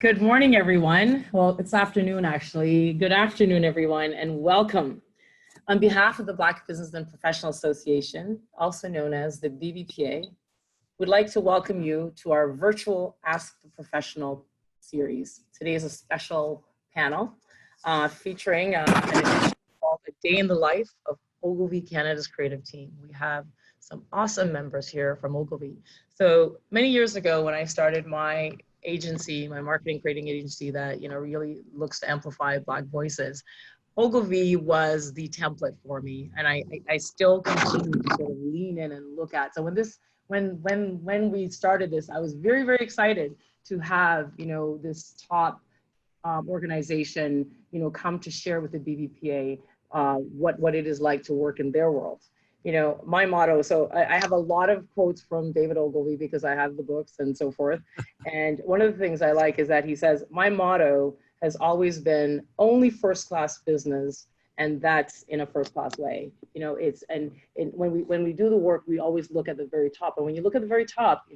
Good morning, everyone. Well, it's afternoon, actually. Good afternoon, everyone, and welcome. On behalf of the Black Business and Professional Association, also known as the BBPA, we'd like to welcome you to our virtual Ask the Professional series. Today is a special panel featuring an edition called A Day in the Life of Ogilvy Canada's Creative Team. We have some awesome members here from Ogilvy. So many years ago, when I started my agency, my marketing creating agency that really looks to amplify Black voices, Ogilvy was the template for me, and I still continue to sort of lean in and look at. So when we started this, I was very excited to have this top organization come to share with the BBPA what it is like to work in their world. My motto, so I have a lot of quotes from David Ogilvy because I have the books and so forth. And one of the things I like is that he says, my motto has always been only first class business, and that's in a first class way. When we do the work, we always look at the very top. And when you look at the very top,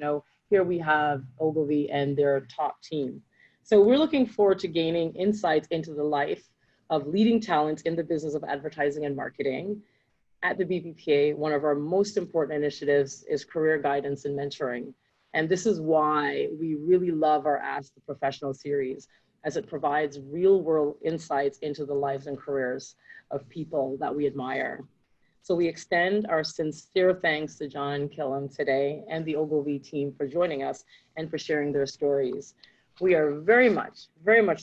here we have Ogilvy and their top team. So we're looking forward to gaining insights into the life of leading talent in the business of advertising and marketing. At the BBPA, one of our most important initiatives is career guidance and mentoring. And this is why we really love our Ask the Professional series, as it provides real world insights into the lives and careers of people that we admire. So we extend our sincere thanks to John Killam today and the Ogilvy team for joining us and for sharing their stories. We are very much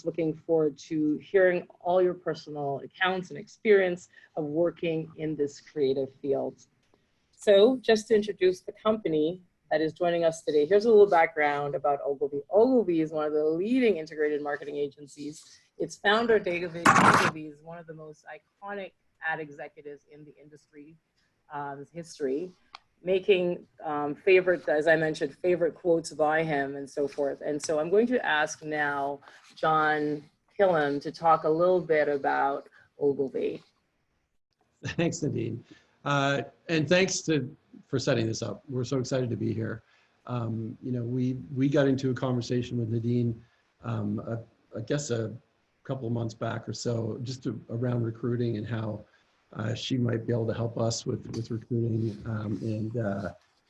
looking forward to hearing all your personal accounts and experience of working in this creative field. So just to introduce the company that is joining us today, here's a little background about Ogilvy. Ogilvy is one of the leading integrated marketing agencies. Its founder, David Ogilvy, is one of the most iconic ad executives in the industry history, making as I mentioned, favorite quotes by him and so forth. And so I'm going to ask now John Killam to talk a little bit about Ogilvy. Thanks, Nadine. And thanks for setting this up. We're so excited to be here. We got into a conversation with Nadine, I guess a couple of months back or so, just around recruiting and how she might be able to help us with recruiting, and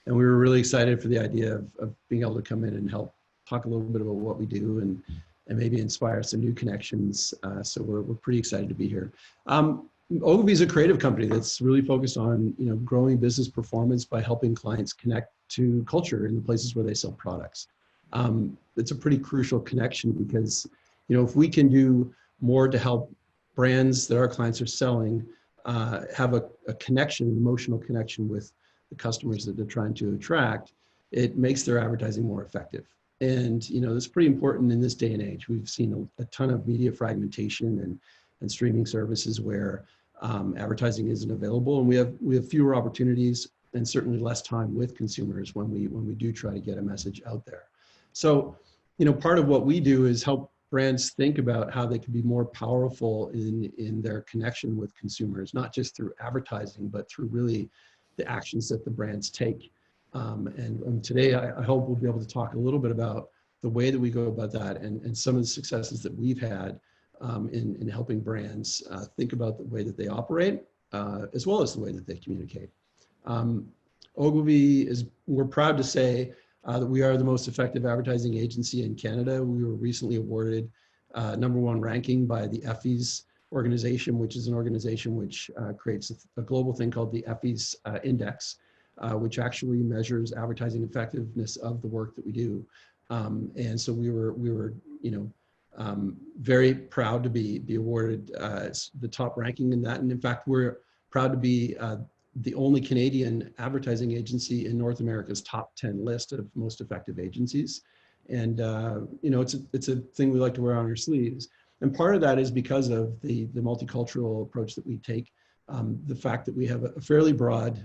we were really excited for the idea of being able to come in and help talk a little bit about what we do and maybe inspire some new connections. So we're pretty excited to be here. Ogilvy is a creative company that's really focused on growing business performance by helping clients connect to culture in the places where they sell products. It's a pretty crucial connection because if we can do more to help brands that our clients are selling have a connection, an emotional connection with the customers that they're trying to attract, it makes their advertising more effective. And that's pretty important in this day and age. We've seen a ton of media fragmentation and streaming services where advertising isn't available, and we have fewer opportunities and certainly less time with consumers when we do try to get a message out there. So part of what we do is help brands think about how they can be more powerful in their connection with consumers, not just through advertising, but through really the actions that the brands take. And today, I hope we'll be able to talk a little bit about the way that we go about that and some of the successes that we've had in helping brands think about the way that they operate, as well as the way that they communicate. Ogilvy we're proud to say that we are the most effective advertising agency in Canada. We were recently awarded #1 ranking by the Effie's organization, which is an organization which creates a global thing called the Effie's Index, which actually measures advertising effectiveness of the work that we do. And so we were very proud to be awarded the top ranking in that. And in fact, we're proud to be the only Canadian advertising agency in North America's top 10 list of most effective agencies. And it's a thing we like to wear on our sleeves. And part of that is because of the multicultural approach that we take, the fact that we have a fairly broad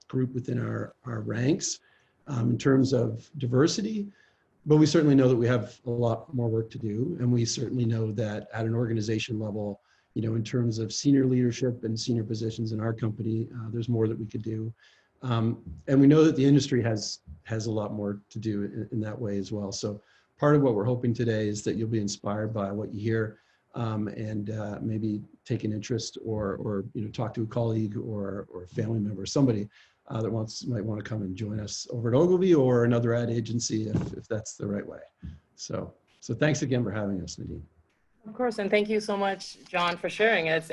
group within our ranks in terms of diversity, but we certainly know that we have a lot more work to do. And we certainly know that at an organization level, in terms of senior leadership and senior positions in our company, there's more that we could do. And we know that the industry has a lot more to do in that way as well. So part of what we're hoping today is that you'll be inspired by what you hear, and maybe take an interest, or talk to a colleague or a family member, somebody that might want to come and join us over at Ogilvy or another ad agency if that's the right way. So thanks again for having us, Nadine. Of course, and thank you so much, John, for sharing. It's,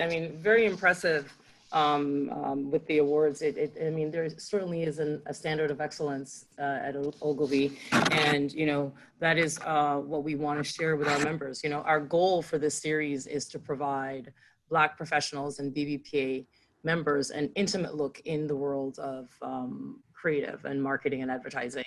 very impressive with the awards. There certainly is a standard of excellence at Ogilvy, and that is what we want to share with our members. Our goal for this series is to provide Black professionals and BBPA members an intimate look in the world of creative and marketing and advertising.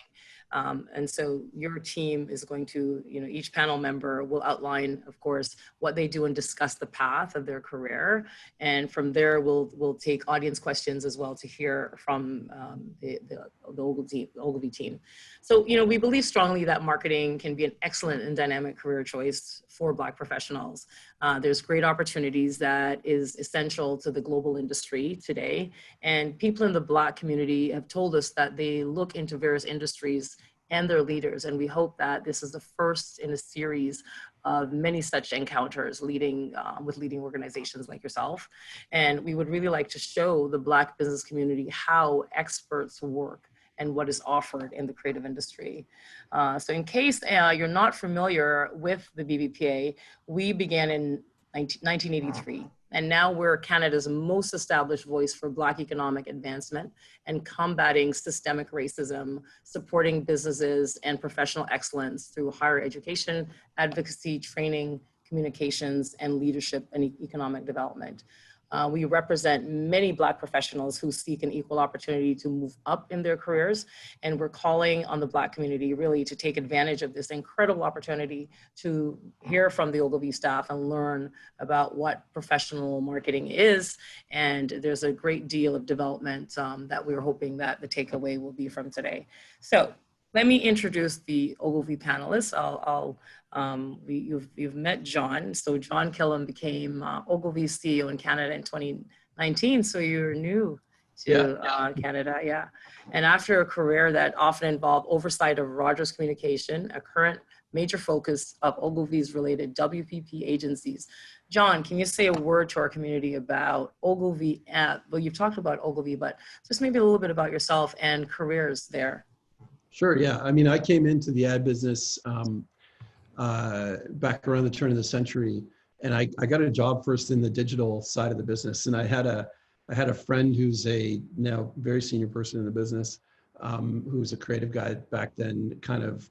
And so your team is going to, each panel member will outline, of course, what they do and discuss the path of their career. And from there, we'll take audience questions as well to hear from the Ogilvy team. So, we believe strongly that marketing can be an excellent and dynamic career choice for Black professionals. There's great opportunities that is essential to the global industry today. And people in the Black community have told us that they look into various industries and their leaders. And we hope that this is the first in a series of many such encounters with leading organizations like yourself. And we would really like to show the Black business community how experts work and what is offered in the creative industry. So in case you're not familiar with the BBPA, we began in 1983. And now we're Canada's most established voice for Black economic advancement and combating systemic racism, supporting businesses and professional excellence through higher education, advocacy, training, communications, and leadership and economic development. We represent many Black professionals who seek an equal opportunity to move up in their careers. And we're calling on the Black community really to take advantage of this incredible opportunity to hear from the Ogilvy staff and learn about what professional marketing is. And there's a great deal of development that we're hoping that the takeaway will be from today. So let me introduce the Ogilvy panelists. You've met John. So John Killam became Ogilvy's CEO in Canada in 2019. So you're new to Canada, yeah. And after a career that often involved oversight of Rogers Communication, a current major focus of Ogilvy's related WPP agencies. John, can you say a word to our community about Ogilvy? Well, you've talked about Ogilvy, but just maybe a little bit about yourself and careers there. Sure, yeah. I came into the ad business back around the turn of the century, and I got a job first in the digital side of the business. And I had a friend who's a now very senior person in the business, who was a creative guy back then, kind of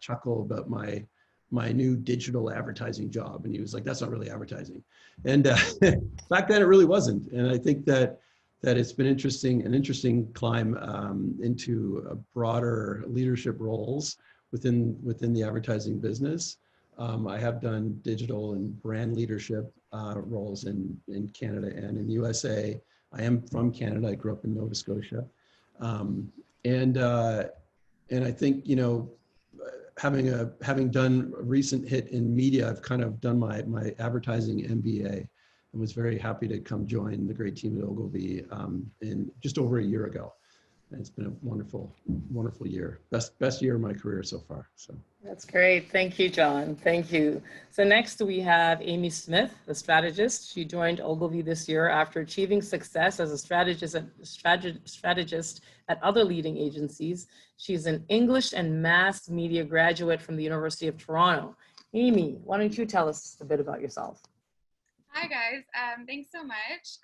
chuckle about my new digital advertising job, and he was like, "That's not really advertising." And back then it really wasn't. And I think that it's been an interesting climb into a broader leadership roles within the advertising business. I have done digital and brand leadership roles in Canada and in the USA. I am from Canada. I grew up in Nova Scotia. And I think, having done a recent hit in media, I've kind of done my advertising MBA, and was very happy to come join the great team at Ogilvy in just over a year ago. And it's been a wonderful, wonderful year. Best year of my career so far. So that's great. Thank you, John. Thank you. So next we have Amy Smith, the strategist. She joined Ogilvy this year after achieving success as a strategist at other leading agencies. She's an English and mass media graduate from the University of Toronto. Amy, why don't you tell us a bit about yourself? Hi guys, thanks so much.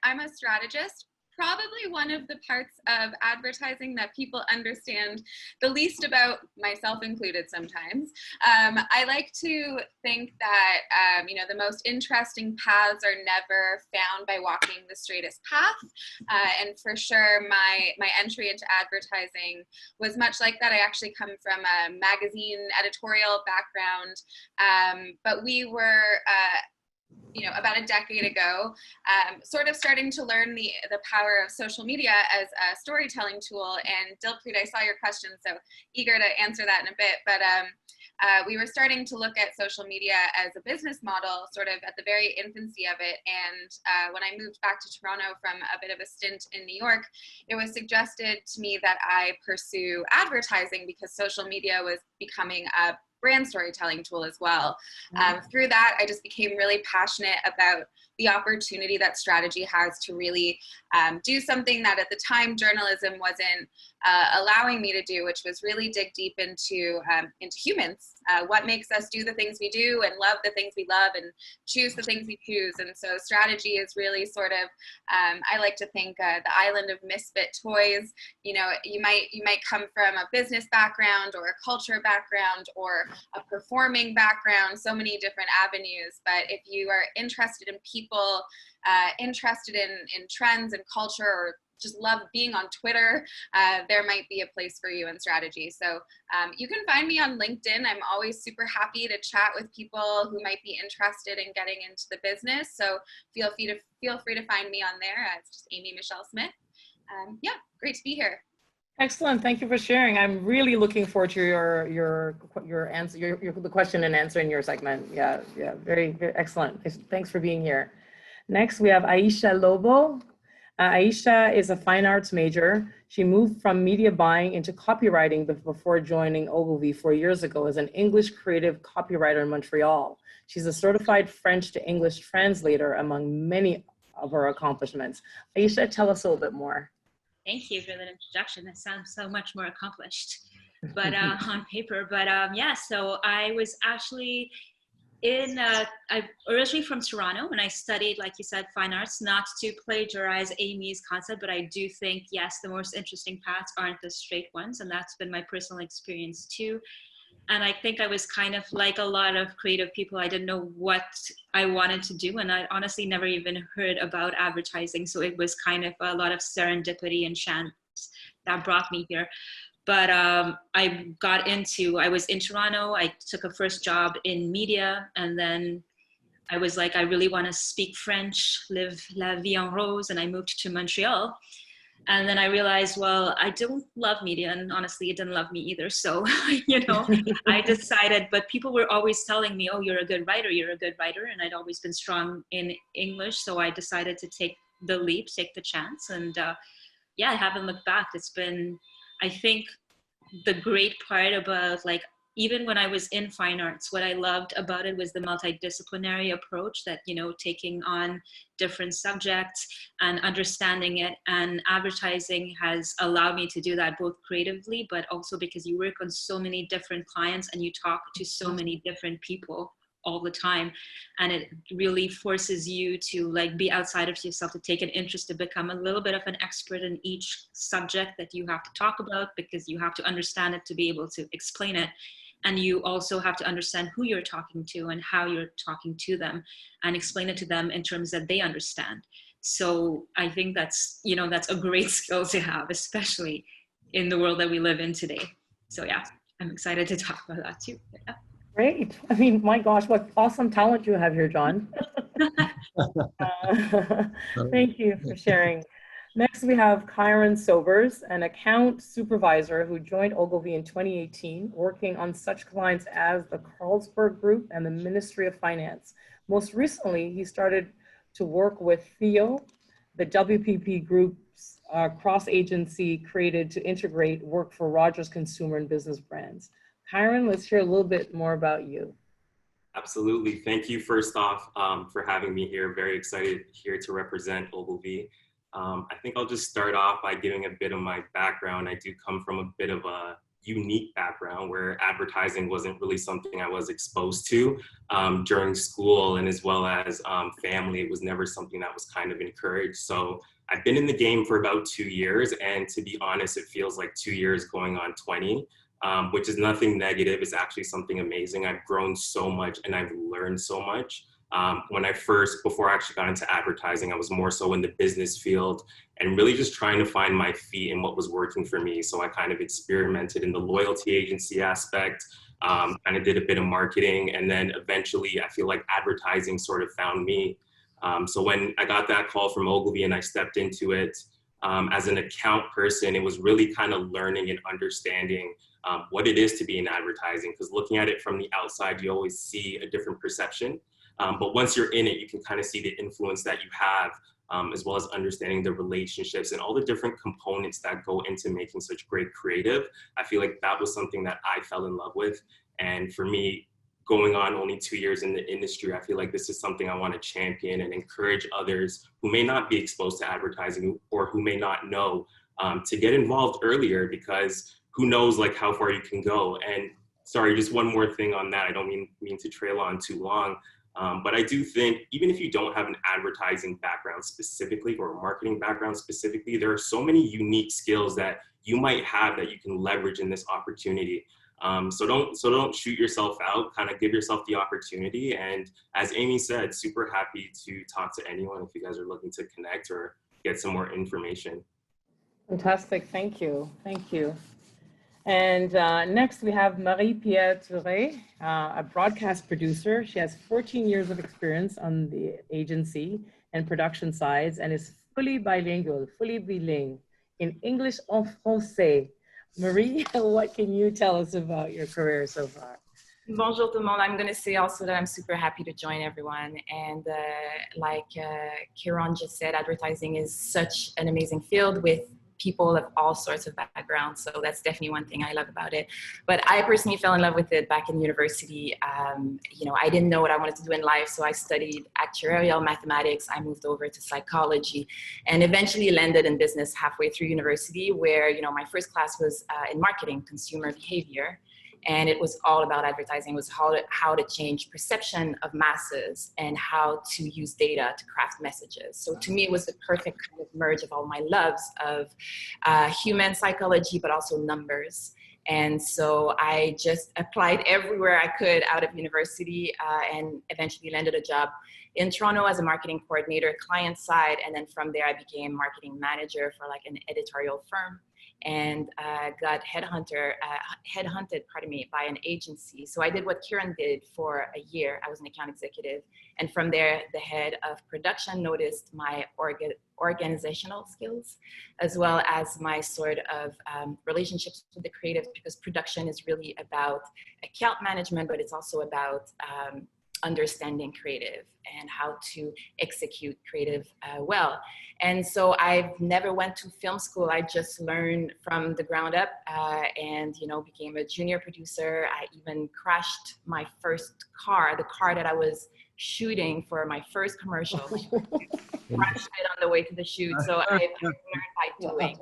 I'm a strategist. Probably one of the parts of advertising that people understand the least about, myself included sometimes. I like to think that, the most interesting paths are never found by walking the straightest path. And for sure, my entry into advertising was much like that. I actually come from a magazine editorial background, but we were about a decade ago, sort of starting to learn the power of social media as a storytelling tool. And Dilpreet, I saw your question, so eager to answer that in a bit. But we were starting to look at social media as a business model, sort of at the very infancy of it. And when I moved back to Toronto from a bit of a stint in New York, it was suggested to me that I pursue advertising because social media was becoming a brand storytelling tool as well. Through that, I just became really passionate about the opportunity that strategy has to really do something that at the time journalism wasn't allowing me to do, which was really dig deep into humans, what makes us do the things we do and love the things we love and choose the things we choose. And so strategy is really sort of, I like to think the island of misfit toys. You might come from a business background or a culture background or a performing background, so many different avenues. But if you are interested in people, interested in trends and culture, or just love being on Twitter, there might be a place for you in strategy. So you can find me on LinkedIn. I'm always super happy to chat with people who might be interested in getting into the business. So feel free to find me on there. It's just Amy Michelle Smith. Yeah, great to be here. Excellent. Thank you for sharing. I'm really looking forward to your answer, the question and answer in your segment. Yeah, very, very excellent. Thanks for being here. Next, we have Aisha Lobo. Aisha is a fine arts major. She moved from media buying into copywriting before joining Ogilvy 4 years ago as an English creative copywriter in Montreal. She's a certified French to English translator, among many of her accomplishments. Aisha, tell us a little bit more. Thank you for that introduction. That sounds so much more accomplished, but on paper. But yeah, so I was actually I'm originally from Toronto, and I studied, like you said, fine arts, not to plagiarize Amy's concept, but I do think, yes, the most interesting paths aren't the straight ones, and that's been my personal experience too. And I think I was kind of like a lot of creative people. I didn't know what I wanted to do, and I honestly never even heard about advertising. So it was kind of a lot of serendipity and chance that brought me here. But I was in Toronto. I took a first job in media, and then I was like, I really want to speak French, live la vie en rose, and I moved to Montreal. And then I realized, well, I don't love media, and honestly, it didn't love me either. So, I decided, but people were always telling me, oh, you're a good writer, and I'd always been strong in English. So I decided to take the leap, take the chance, and yeah, I haven't looked back. It's been, I think, the great part about, like, even when I was in fine arts, what I loved about it was the multidisciplinary approach that, taking on different subjects and understanding it. And advertising has allowed me to do that both creatively, but also because you work on so many different clients and you talk to so many different people all the time. And it really forces you to, like, be outside of yourself, to take an interest, to become a little bit of an expert in each subject that you have to talk about, because you have to understand it to be able to explain it. And you also have to understand who you're talking to and how you're talking to them, and explain it to them in terms that they understand. So I think that's a great skill to have, especially in the world that we live in today. So yeah, I'm excited to talk about that too. Yeah. Great. I mean, my gosh, what awesome talent you have here, John. Thank you for sharing. Next, we have Kyron Sobers, an account supervisor who joined Ogilvy in 2018, working on such clients as the Carlsberg Group and the Ministry of Finance. Most recently, he started to work with Theo, the WPP Group's cross-agency created to integrate work for Rogers consumer and business brands. Kyron, let's hear a little bit more about you. Absolutely. Thank you, first off, for having me here. Very excited here to represent Ogilvy. I think I'll just start off by giving a bit of my background. I do come from a bit of a unique background where advertising wasn't really something I was exposed to during school, and as well as family. It was never something that was kind of encouraged. So I've been in the game for about 2 years, and to be honest, it feels like 2 years going on 20. Which is nothing negative. It's actually something amazing. I've grown so much and I've learned so much. Before I actually got into advertising, I was more so in the business field and really just trying to find my feet in what was working for me. So I kind of experimented in the loyalty agency aspect. kind of did a bit of marketing, and then eventually I feel like advertising sort of found me. So when I got that call from Ogilvy and I stepped into it as an account person, it was really kind of learning and understanding what it is to be in advertising, because looking at it from the outside, you always see a different perception. But once you're in it, you can kind of see the influence that you have, as well as understanding the relationships and all the different components that go into making such great creative. I feel like that was something that I fell in love with. And for me, going on only 2 years in the industry, I feel like this is something I want to champion and encourage others who may not be exposed to advertising or who may not know to get involved earlier, because who knows like how far you can go. And sorry, just one more thing on that. I don't mean to trail on too long. But I do think even if you don't have an advertising background specifically or a marketing background specifically, there are so many unique skills that you might have that you can leverage in this opportunity. So don't shoot yourself out, kind of give yourself the opportunity. And as Amy said, super happy to talk to anyone if you guys are looking to connect or get some more information. Fantastic, thank you, thank you. And next we have Marie-Pierre Terre, a broadcast producer. She has 14 years of experience on the agency and production sides and is fully bilingual, fully bilingue in English en français. Marie, what can you tell us about your career so far? Bonjour tout le monde. I'm going to say also that I'm super happy to join everyone. And like Kieran just said, advertising is such an amazing field with people of all sorts of backgrounds. So that's definitely one thing I love about it. But I personally fell in love with it back in university. You know, I didn't know what I wanted to do in life. So I studied actuarial mathematics. I moved over to psychology and eventually landed in business halfway through university, where, you know, my first class was in marketing, consumer behavior. And it was all about advertising. It was how to change perception of masses and how to use data to craft messages. So to me, it was the perfect kind of merge of all my loves of human psychology, but also numbers. And so I just applied everywhere I could out of university and eventually landed a job in Toronto as a marketing coordinator, client side. And then from there, I became marketing manager for like an editorial firm, and got headhunted by an agency. So I did what Kieran did for a year. I was an account executive. And from there, the head of production noticed my organizational skills, as well as my sort of relationships with the creatives, because production is really about account management, but it's also about understanding creative and how to execute creative well. And so I never went to film school. I just learned from the ground up and, you know, became a junior producer. I even crashed my first car, the car that I was shooting for my first commercial. Crashed it on the way to the shoot. So I learned by doing.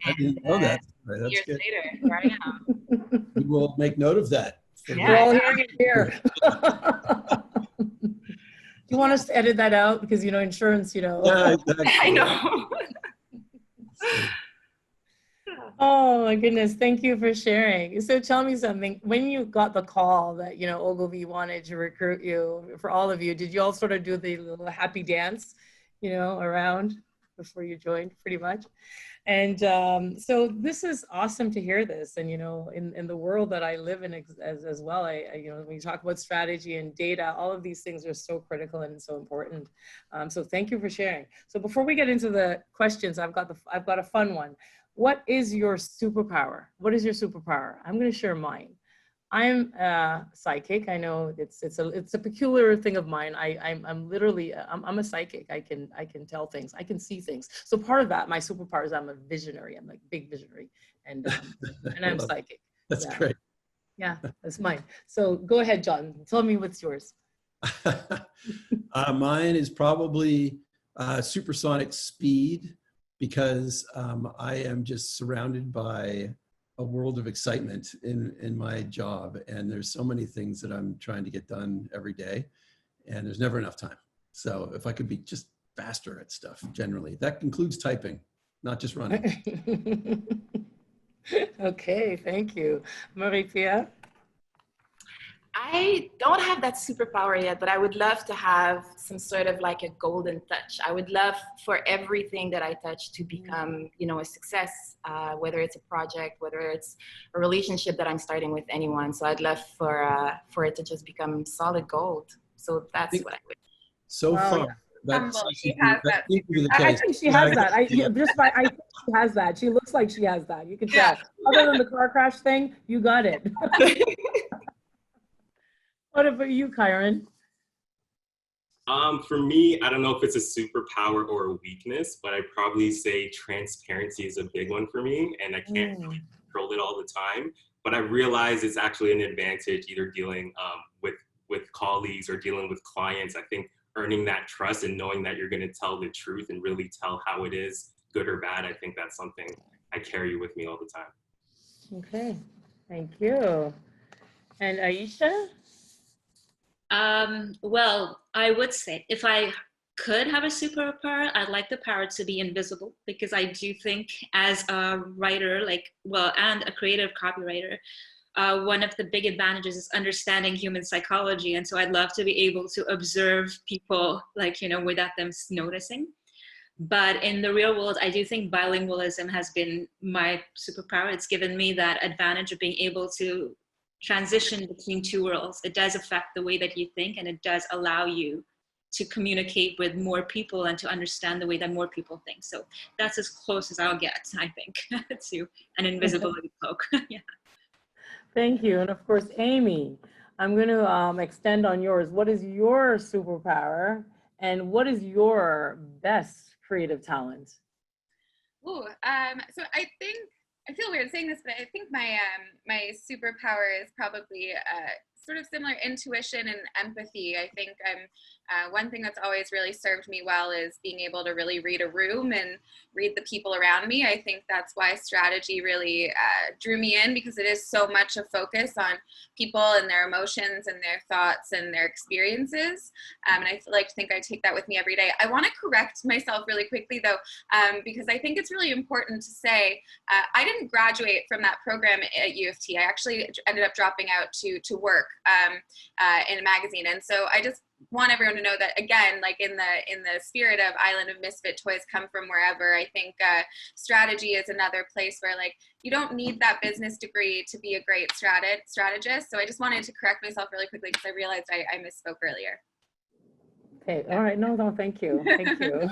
I didn't know that. Right, that's years good. later, here I am. We will make note of that. We're all hearing it here. You want us to edit that out? Because, you know, insurance, you know. Yeah, exactly. I know. Oh my goodness, thank you for sharing. So tell me something, when you got the call that, you know, Ogilvy wanted to recruit you, for all of you, did you all sort of do the little happy dance, you know, around before you joined, pretty much? And so this is awesome to hear this. And, you know, in the world that I live in as well, I you know, when you talk about strategy and data, all of these things are so critical and so important. So thank you for sharing. So before we get into the questions, I've got a fun one. What is your superpower? What is your superpower? I'm going to share mine. I'm psychic. I know it's a peculiar thing of mine. I'm literally I'm a psychic. I can tell things. I can see things. So part of that, my superpower is I'm a visionary. I'm like big visionary, and I'm psychic. That's great. Yeah, that's mine. So go ahead, John. Tell me what's yours. Mine is probably supersonic speed, because I am just surrounded by a world of excitement in my job. And there's so many things that I'm trying to get done every day, and there's never enough time. So if I could be just faster at stuff, generally, that includes typing, not just running. Okay, thank you. Marie-Pierre? I don't have that superpower yet, but I would love to have some sort of like a golden touch. I would love for everything that I touch to become, you know, a success, whether it's a project, whether it's a relationship that I'm starting with anyone. So I'd love for it to just become solid gold. So that's what I would. So Wow, far, yeah. that's She has that. seems to be the I case. think she has that. I think she has that. She looks like she has that. You can tell. Other than the car crash thing, you got it. What about you, Kyron? For me, I don't know if it's a superpower or a weakness, but I'd probably say transparency is a big one for me, and I can't really control it all the time. But I realize it's actually an advantage either dealing with colleagues or dealing with clients. I think earning that trust and knowing that you're going to tell the truth and really tell how it is, good or bad, I think that's something I carry with me all the time. Okay, thank you. And Aisha? Well, I would say if I could have a superpower, I'd like the power to be invisible, because I do think as a writer, and a creative copywriter, one of the big advantages is understanding human psychology. And so I'd love to be able to observe people, without them noticing. But in the real world, I do think bilingualism has been my superpower. It's given me that advantage of being able to transition between two worlds. It does affect the way that you think, and it does allow you to communicate with more people and to understand the way that more people think. So that's as close as I'll get, I think, to an invisibility cloak. Yeah. Thank you. And of course, Amy, I'm going to extend on yours. What is your superpower, and what is your best creative talent? Ooh, so I feel weird saying this, but I think my superpower is probably sort of similar intuition and empathy. I think one thing that's always really served me well is being able to really read a room and read the people around me. I think that's why strategy really drew me in, because it is so much a focus on people and their emotions and their thoughts and their experiences. And I like to think I take that with me every day. I want to correct myself really quickly though, because I think it's really important to say, I didn't graduate from that program at U of T. I actually ended up dropping out to work in a magazine. And so I just want everyone to know that, again, like in the spirit of Island of Misfit Toys come from wherever, I think strategy is another place where you don't need that business degree to be a great strategist. So I just wanted to correct myself really quickly because I realized I misspoke earlier. Okay, all right, no, thank you. Thank you.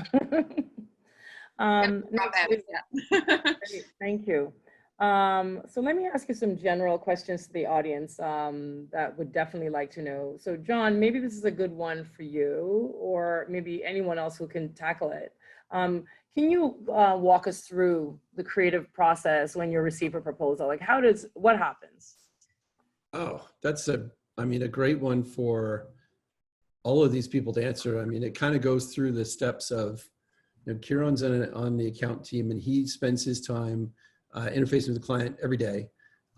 Thank you. So let me ask you some general questions to the audience that would definitely like to know. So John, maybe this is a good one for you, or maybe anyone else who can tackle it. Can you walk us through the creative process when you receive a proposal? What happens? Oh, that's a great one for all of these people to answer. It kind of goes through the steps of, Kieran's on the account team, and he spends his time interfacing with the client every day,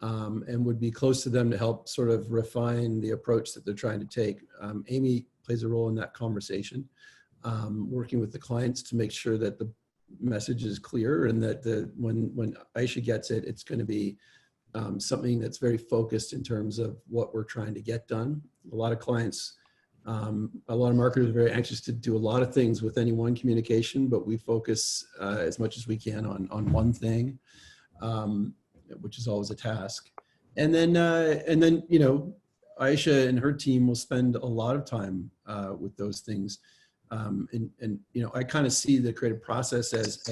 and would be close to them to help sort of refine the approach that they're trying to take. Amy plays a role in that conversation, working with the clients to make sure that the message is clear, and that when Aisha gets it, it's going to be something that's very focused in terms of what we're trying to get done. A lot of clients, a lot of marketers are very anxious to do a lot of things with any one communication, but we focus as much as we can on one thing, which is always a task. And then Aisha and her team will spend a lot of time with those things. I kind of see the creative process as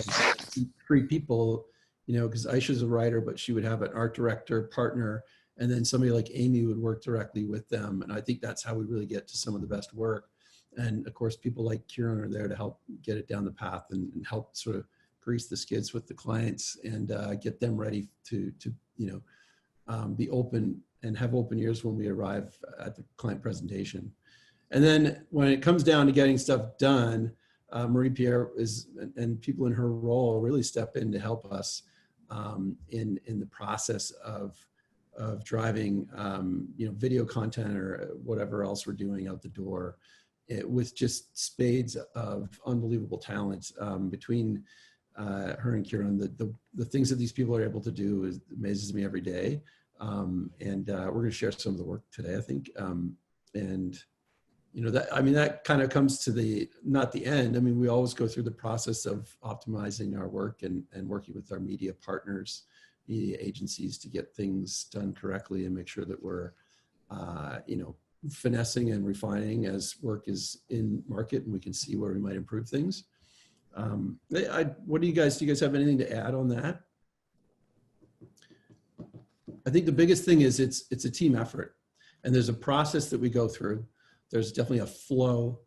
three people, because Aisha's a writer, but she would have an art director, partner, and then somebody like Amy would work directly with them. And I think that's how we really get to some of the best work. And of course, people like Kieran are there to help get it down the path and help sort of grease the skids with the clients and get them ready to be open and have open ears when we arrive at the client presentation. And then when it comes down to getting stuff done, Pierre and people in her role really step in to help us in the process of driving video content or whatever else we're doing out the door, with just spades of unbelievable talent between her and Kieran. The things that these people are able to do amazes me every day. We're going to share some of the work today, I think. And you know, that kind of comes to not the end. I mean, we always go through the process of optimizing our work and working with our media partners, media agencies, to get things done correctly and make sure that we're, you know, finessing and refining as work is in market and we can see where we might improve things. What do you guys have anything to add on that? I think the biggest thing is it's a team effort, and there's a process that we go through. There's definitely a flow.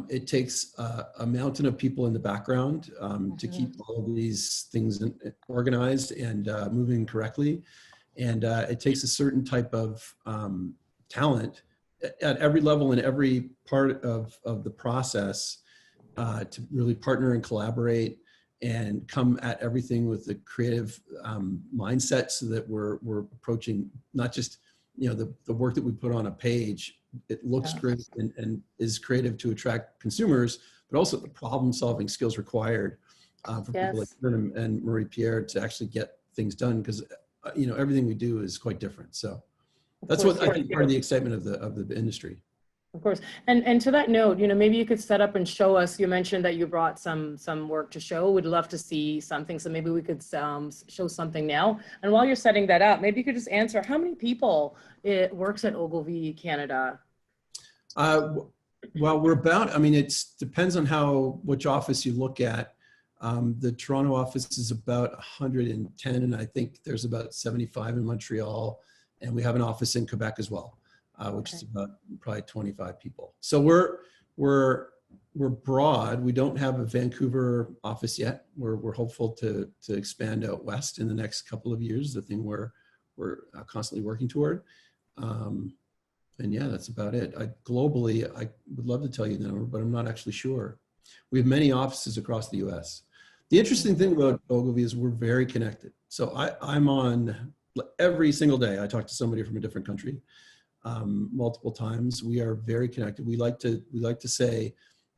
It takes a mountain of people in the background to keep all of these things organized and moving correctly. And it takes a certain type of talent at every level and every part of the process to really partner and collaborate and come at everything with a creative mindset, so that we're approaching not just, you know, the work that we put on a page. It looks great and is creative to attract consumers, but also the problem-solving skills required for people like Pierre and Marie-Pierre to actually get things done, because you know, everything we do is quite different. So that's what I think part of the excitement of the industry. Of course. And to that note, you know, maybe you could set up and show us, you mentioned that you brought some work to show. We'd love to see something. So maybe we could show something now. And while you're setting that up, maybe you could just answer, how many people it works at Ogilvy Canada? Well, we're about, I mean, it depends on which office you look at. The Toronto office is about 110, and I think there's about 75 in Montreal. And we have an office in Quebec as well, which is about probably 25 people. So we're broad. We don't have a Vancouver office yet. We're hopeful to expand out west in the next couple of years, the thing we're constantly working toward. And yeah, that's about it. Globally, I would love to tell you the number, but I'm not actually sure. We have many offices across the US. The interesting thing about Ogilvy is we're very connected. So I'm on every single day. I talk to somebody from a different country multiple times. We are very connected. We like to say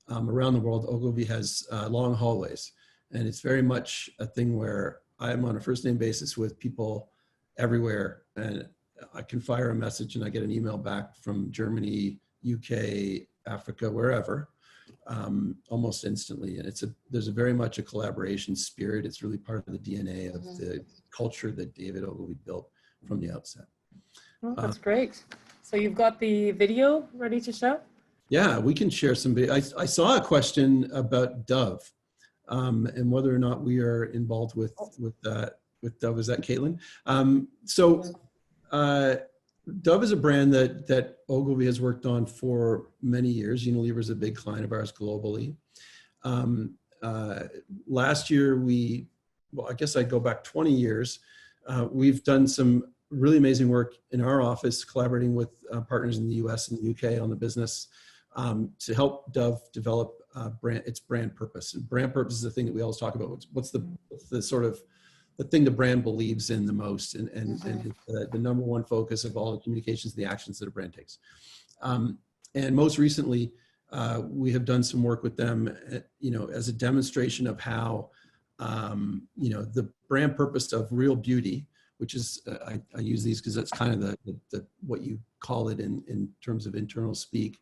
around the world, Ogilvy has long hallways, and it's very much a thing where I'm on a first name basis with people everywhere, and I can fire a message and I get an email back from Germany, UK, Africa, wherever, almost instantly. And there's very much a collaboration spirit. It's really part of the DNA of the culture that David Ogilvy built from the outset. Oh, that's great. So you've got the video ready to show? Yeah, we can share some video. I saw a question about Dove and whether or not we are involved with Dove. Is that Caitlin? Dove is a brand that Ogilvy has worked on for many years. Unilever is a big client of ours globally. Last year, I guess I'd go back 20 years. We've done some really amazing work in our office, collaborating with partners in the US and the UK on the business to help Dove develop its brand purpose. And brand purpose is the thing that we always talk about. What's the sort of the thing the brand believes in the most, and the number one focus of all the communications, the actions that a brand takes. And most recently, we have done some work with them, you know, as a demonstration of how, you know, the brand purpose of Real Beauty, which is, I use these because that's kind of the what you call it in terms of internal speak,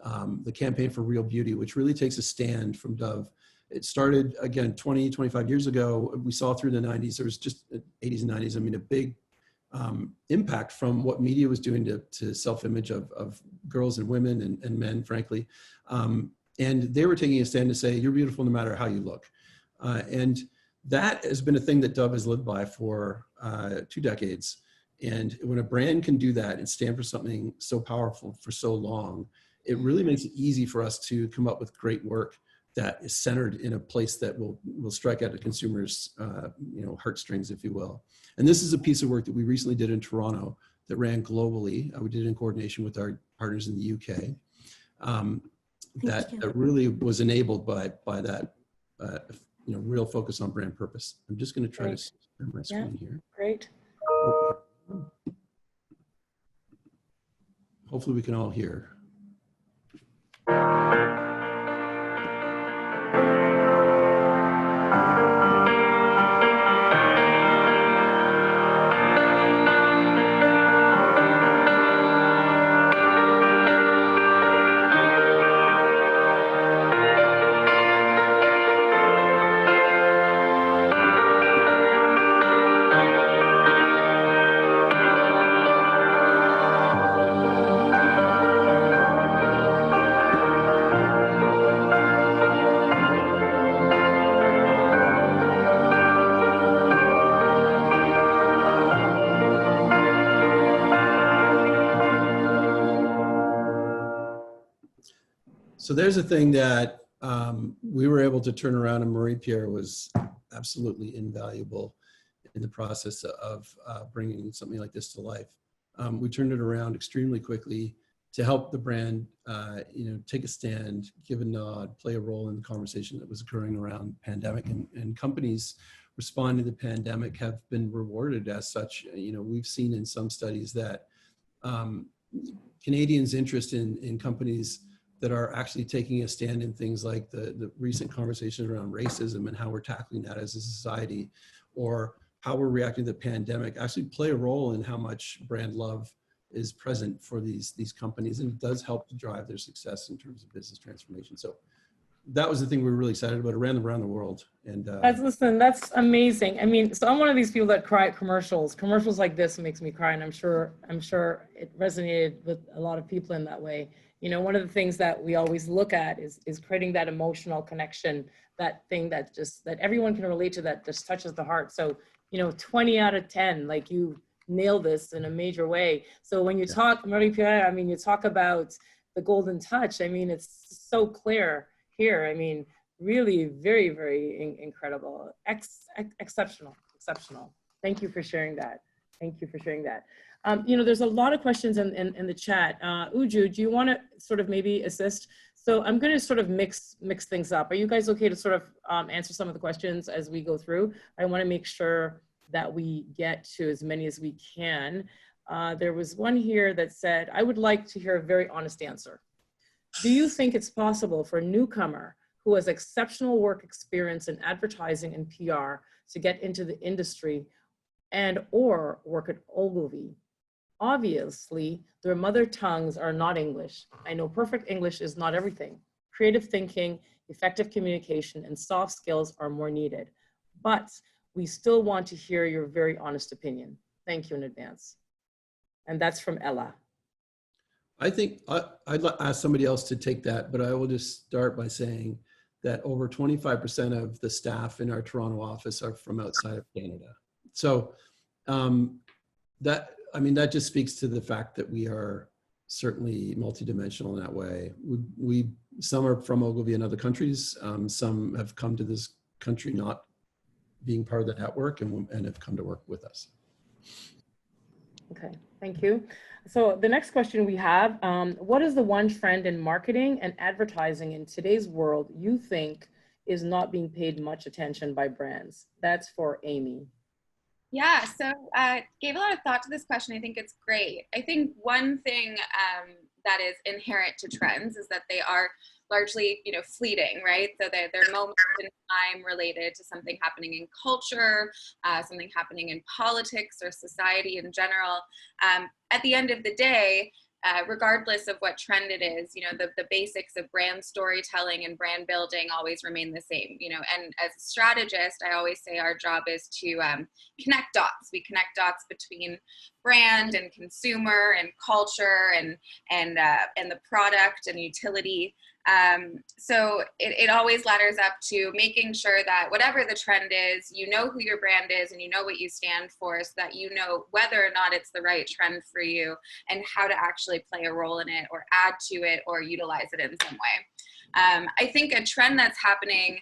the campaign for Real Beauty, which really takes a stand from Dove. It started, again, 20, 25 years ago. We saw through the 90s, there was just 80s and 90s, I mean, a big impact from what media was doing to self-image of girls and women and men, frankly. And they were taking a stand to say, you're beautiful no matter how you look. And that has been a thing that Dove has lived by for 2 decades. And when a brand can do that and stand for something so powerful for so long, it really makes it easy for us to come up with great work that is centered in a place that will strike at the consumer's you know, heartstrings, if you will. And this is a piece of work that we recently did in Toronto that ran globally. We did it in coordination with our partners in the UK. That really was enabled by that you know, real focus on brand purpose. I'm just going to try to share my screen here. Great. Hopefully we can all hear. So there's a thing that we were able to turn around, and Pierre was absolutely invaluable in the process of bringing something like this to life. We turned it around extremely quickly to help the brand, take a stand, give a nod, play a role in the conversation that was occurring around pandemic, and companies responding to the pandemic have been rewarded as such. We've seen in some studies that Canadians' interest in companies that are actually taking a stand in things like the recent conversations around racism and how we're tackling that as a society, or how we're reacting to the pandemic, actually play a role in how much brand love is present for these companies, and it does help to drive their success in terms of business transformation. So that was the thing we were really excited about. It ran around the world. And listen, that's amazing. I mean, so I'm one of these people that cry at commercials. Commercials like this makes me cry, and I'm sure it resonated with a lot of people in that way. One of the things that we always look at is creating that emotional connection, that thing that everyone can relate to, that just touches the heart. So 20 out of 10, like, you nail this in a major way. So when you talk, Marie-Pierre, I mean, you talk about the golden touch. I mean, it's so clear here. I mean, really very, very incredible, exceptional. Thank you for sharing that. There's a lot of questions in the chat. Uju, do you want to sort of maybe assist? So I'm going to sort of mix things up. Are you guys okay to sort of answer some of the questions as we go through? I want to make sure that we get to as many as we can. There was one here that said, I would like to hear a very honest answer. Do you think it's possible for a newcomer who has exceptional work experience in advertising and PR to get into the industry or work at Ogilvy? Obviously, their mother tongues are not English. I know perfect English is not everything. Creative thinking, effective communication, and soft skills are more needed. But we still want to hear your very honest opinion. Thank you in advance. And that's from Ella. I think I'd ask somebody else to take that, but I will just start by saying that over 25% of the staff in our Toronto office are from outside of Canada. So that just speaks to the fact that we are certainly multidimensional in that way. Some are from Ogilvy in other countries. Some have come to this country not being part of the network and have come to work with us. Okay, thank you. So the next question we have, what is the one trend in marketing and advertising in today's world you think is not being paid much attention by brands? That's for Amy. Yeah, so gave a lot of thought to this question. I think it's great. I think one thing that is inherent to trends is that they are largely, fleeting, right? So they're moments in time related to something happening in culture, something happening in politics or society in general. At the end of the day, regardless of what trend it is, the basics of brand storytelling and brand building always remain the same, and as a strategist, I always say our job is to connect dots. We connect dots between brand and consumer and culture and the product and utility. So it always ladders up to making sure that whatever the trend is, you know who your brand is and you know what you stand for, so that you know whether or not it's the right trend for you and how to actually play a role in it or add to it or utilize it in some way. I think a trend that's happening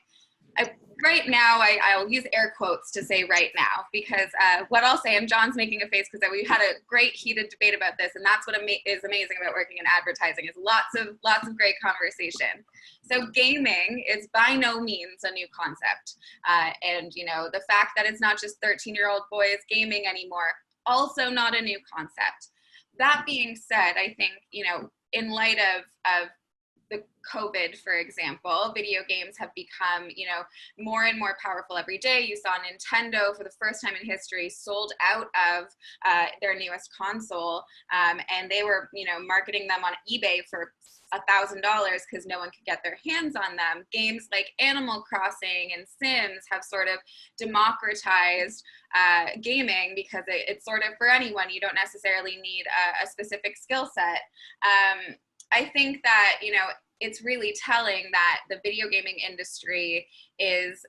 right now, I'll use air quotes to say right now, because what I'll say, and John's making a face because we had a great heated debate about this, and that's what is amazing about working in advertising, is lots of great conversation. So gaming is by no means a new concept, and the fact that it's not just 13-year-old boys gaming anymore, also not a new concept. That being said, I think in light of the COVID, for example, video games have become, more and more powerful every day. You saw Nintendo, for the first time in history, sold out of their newest console, and they were, marketing them on eBay for $1,000 because no one could get their hands on them. Games like Animal Crossing and Sims have sort of democratized gaming because it's sort of for anyone. You don't necessarily need a specific skill set. I think that, it's really telling that the video gaming industry is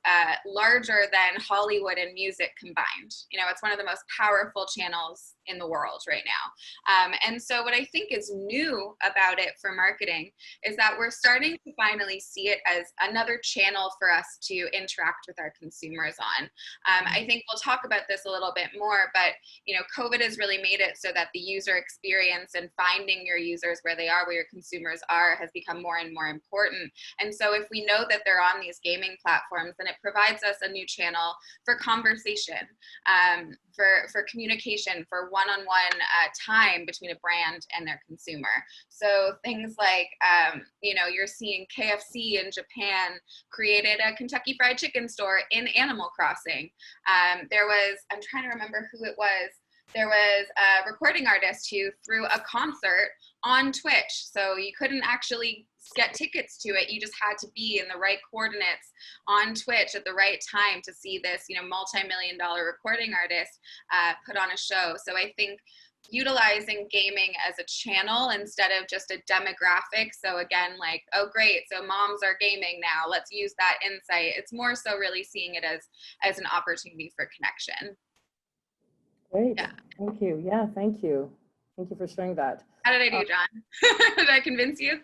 larger than Hollywood and music combined. You know, it's one of the most powerful channels in the world right now. And so what I think is new about it for marketing is that we're starting to finally see it as another channel for us to interact with our consumers on. I think we'll talk about this a little bit more, but you know, COVID has really made it so that the user experience and finding your users where they are, where your consumers are, has become more and more important. And so if we know that they're on these gaming platforms, then it provides us a new channel for conversation, for communication, for one-on-one time between a brand and their consumer. So things like, you know, you're seeing KFC in Japan created a Kentucky Fried Chicken store in Animal Crossing. There was, I'm trying to remember who it was, there was a recording artist who threw a concert on Twitch. So you couldn't actually get tickets to it. You just had to be in the right coordinates on Twitch at the right time to see this, you know, multi-million-dollar recording artist put on a show. So I think utilizing gaming as a channel instead of just a demographic. So again, like, oh great, so moms are gaming now, let's use that insight. It's more so really seeing it as an opportunity for connection. Great. Yeah. Thank you. Yeah, thank you. Thank you for sharing that. How did I do, John? Did I convince you?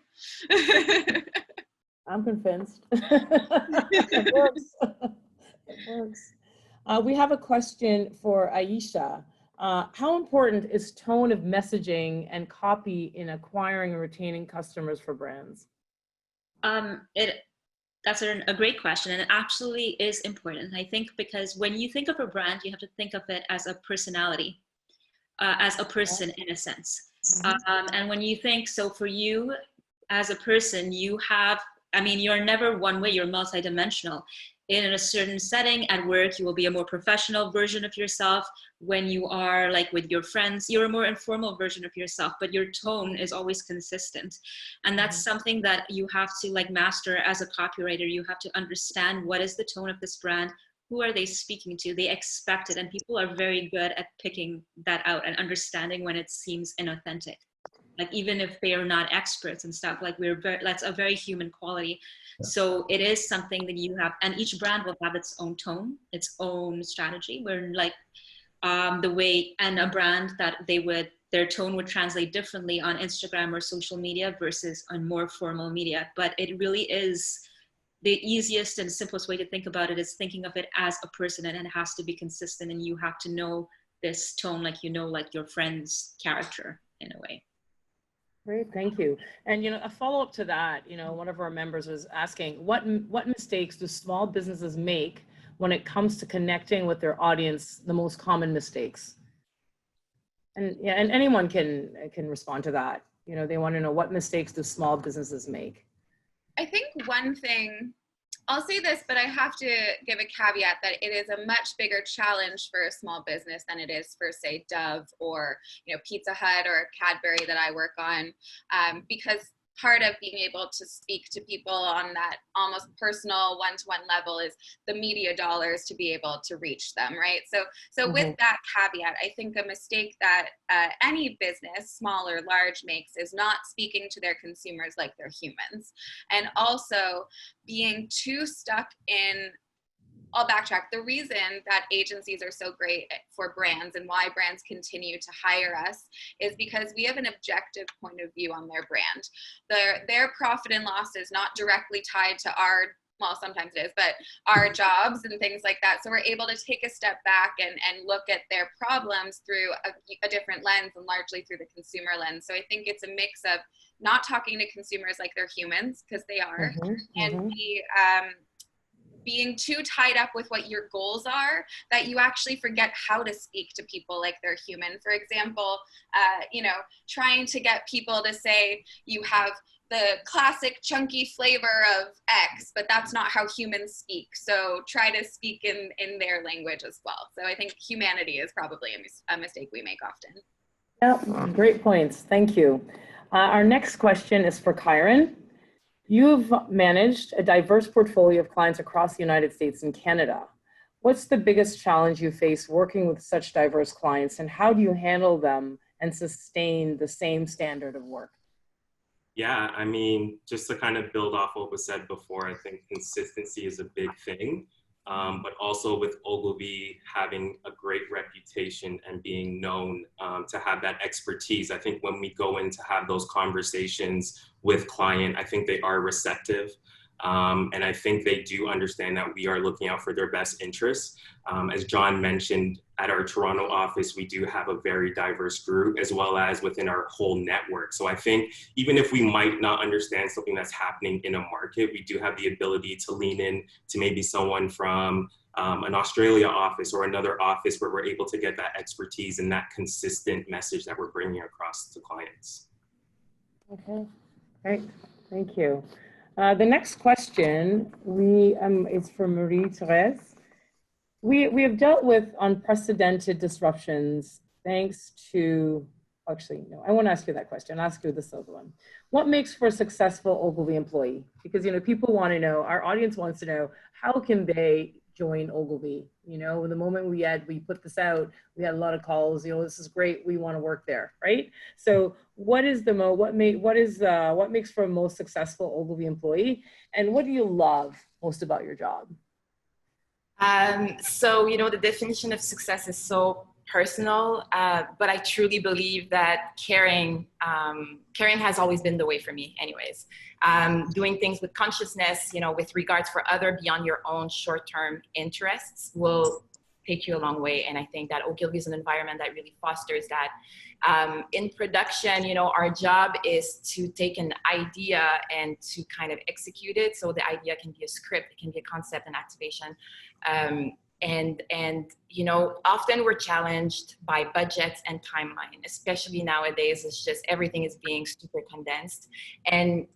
I'm convinced. It works. It works. We have a question for Aisha. How important is tone of messaging and copy in acquiring and retaining customers for brands? That's a great question, and it absolutely is important. I think because when you think of a brand, you have to think of it as a personality, as a person in a sense. And when you think, so for you as a person, you have, I mean, you're never one way, you're multidimensional. In a certain setting at work, you will be a more professional version of yourself. When you are like with your friends, you're a more informal version of yourself, but your tone is always consistent. And that's something that you have to like master as a copywriter. You have to understand what is the tone of this brand, who are they speaking to, they expect it. And people are very good at picking that out and understanding when it seems inauthentic. Like even if they are not experts and stuff, like that's a very human quality. Yeah. So it is something that you have, and each brand will have its own tone, its own strategy, where like the way, and a brand that their tone would translate differently on Instagram or social media versus on more formal media. But it really is the easiest and simplest way to think about it is thinking of it as a person, and it has to be consistent, and you have to know this tone like you know like your friend's character in a way. Great, thank you. And you know, a follow-up to that, you know, one of our members was asking, what mistakes do small businesses make when it comes to connecting with their audience? The most common mistakes. And yeah, and anyone can respond to that. You know, they want to know, what mistakes do small businesses make? I think one thing, I'll say this, but I have to give a caveat that it is a much bigger challenge for a small business than it is for, say, Dove or, you know, Pizza Hut or Cadbury that I work on, because part of being able to speak to people on that almost personal one-to-one level is the media dollars to be able to reach them, right? So with that caveat, I think a mistake that any business, small or large, makes is not speaking to their consumers like they're humans. And also being too stuck in, I'll backtrack. The reason that agencies are so great for brands and why brands continue to hire us is because we have an objective point of view on their brand. Their profit and loss is not directly tied to our, well, sometimes it is, but our jobs and things like that. So we're able to take a step back and look at their problems through a different lens, and largely through the consumer lens. So I think it's a mix of not talking to consumers like they're humans, because they are, and being too tied up with what your goals are that you actually forget how to speak to people like they're human. For example, you know, trying to get people to say you have the classic chunky flavor of X, but that's not how humans speak. So try to speak in their language as well. So I think humanity is probably a mistake we make often. Yeah, great points. Thank you. Our next question is for Kyron. You've managed a diverse portfolio of clients across the United States and Canada. What's the biggest challenge you face working with such diverse clients, and how do you handle them and sustain the same standard of work? Yeah, I mean, just to kind of build off what was said before, I think consistency is a big thing. But also with Ogilvy having a great reputation and being known to have that expertise, I think when we go in to have those conversations with client, I think they are receptive. And I think they do understand that we are looking out for their best interests. As John mentioned, at our Toronto office, we do have a very diverse group as well as within our whole network. So I think even if we might not understand something that's happening in a market, we do have the ability to lean in to maybe someone from an Australia office or another office where we're able to get that expertise and that consistent message that we're bringing across to clients. Okay, great, thank you. The next question is from Marie-Therese. We have dealt with unprecedented disruptions thanks to, actually, no, I won't ask you that question. I'll ask you this other one. What makes for a successful Ogilvy employee? Because, you know, people want to know, our audience wants to know, how can they join Ogilvy? You know, the moment we put this out, we had a lot of calls, you know, this is great, we want to work there, right? So what makes for a most successful Ogilvy employee? And what do you love most about your job? So, you know, the definition of success is so personal, but I truly believe that caring has always been the way for me anyways. Doing things with consciousness, you know, with regards for other beyond your own short-term interests will take you a long way. And I think that Ogilvy is an environment that really fosters that. In production, you know, our job is to take an idea and to kind of execute it. So the idea can be a script, it can be a concept and activation. And you know, often we're challenged by budgets and timeline, especially nowadays. It's just everything is being super condensed. And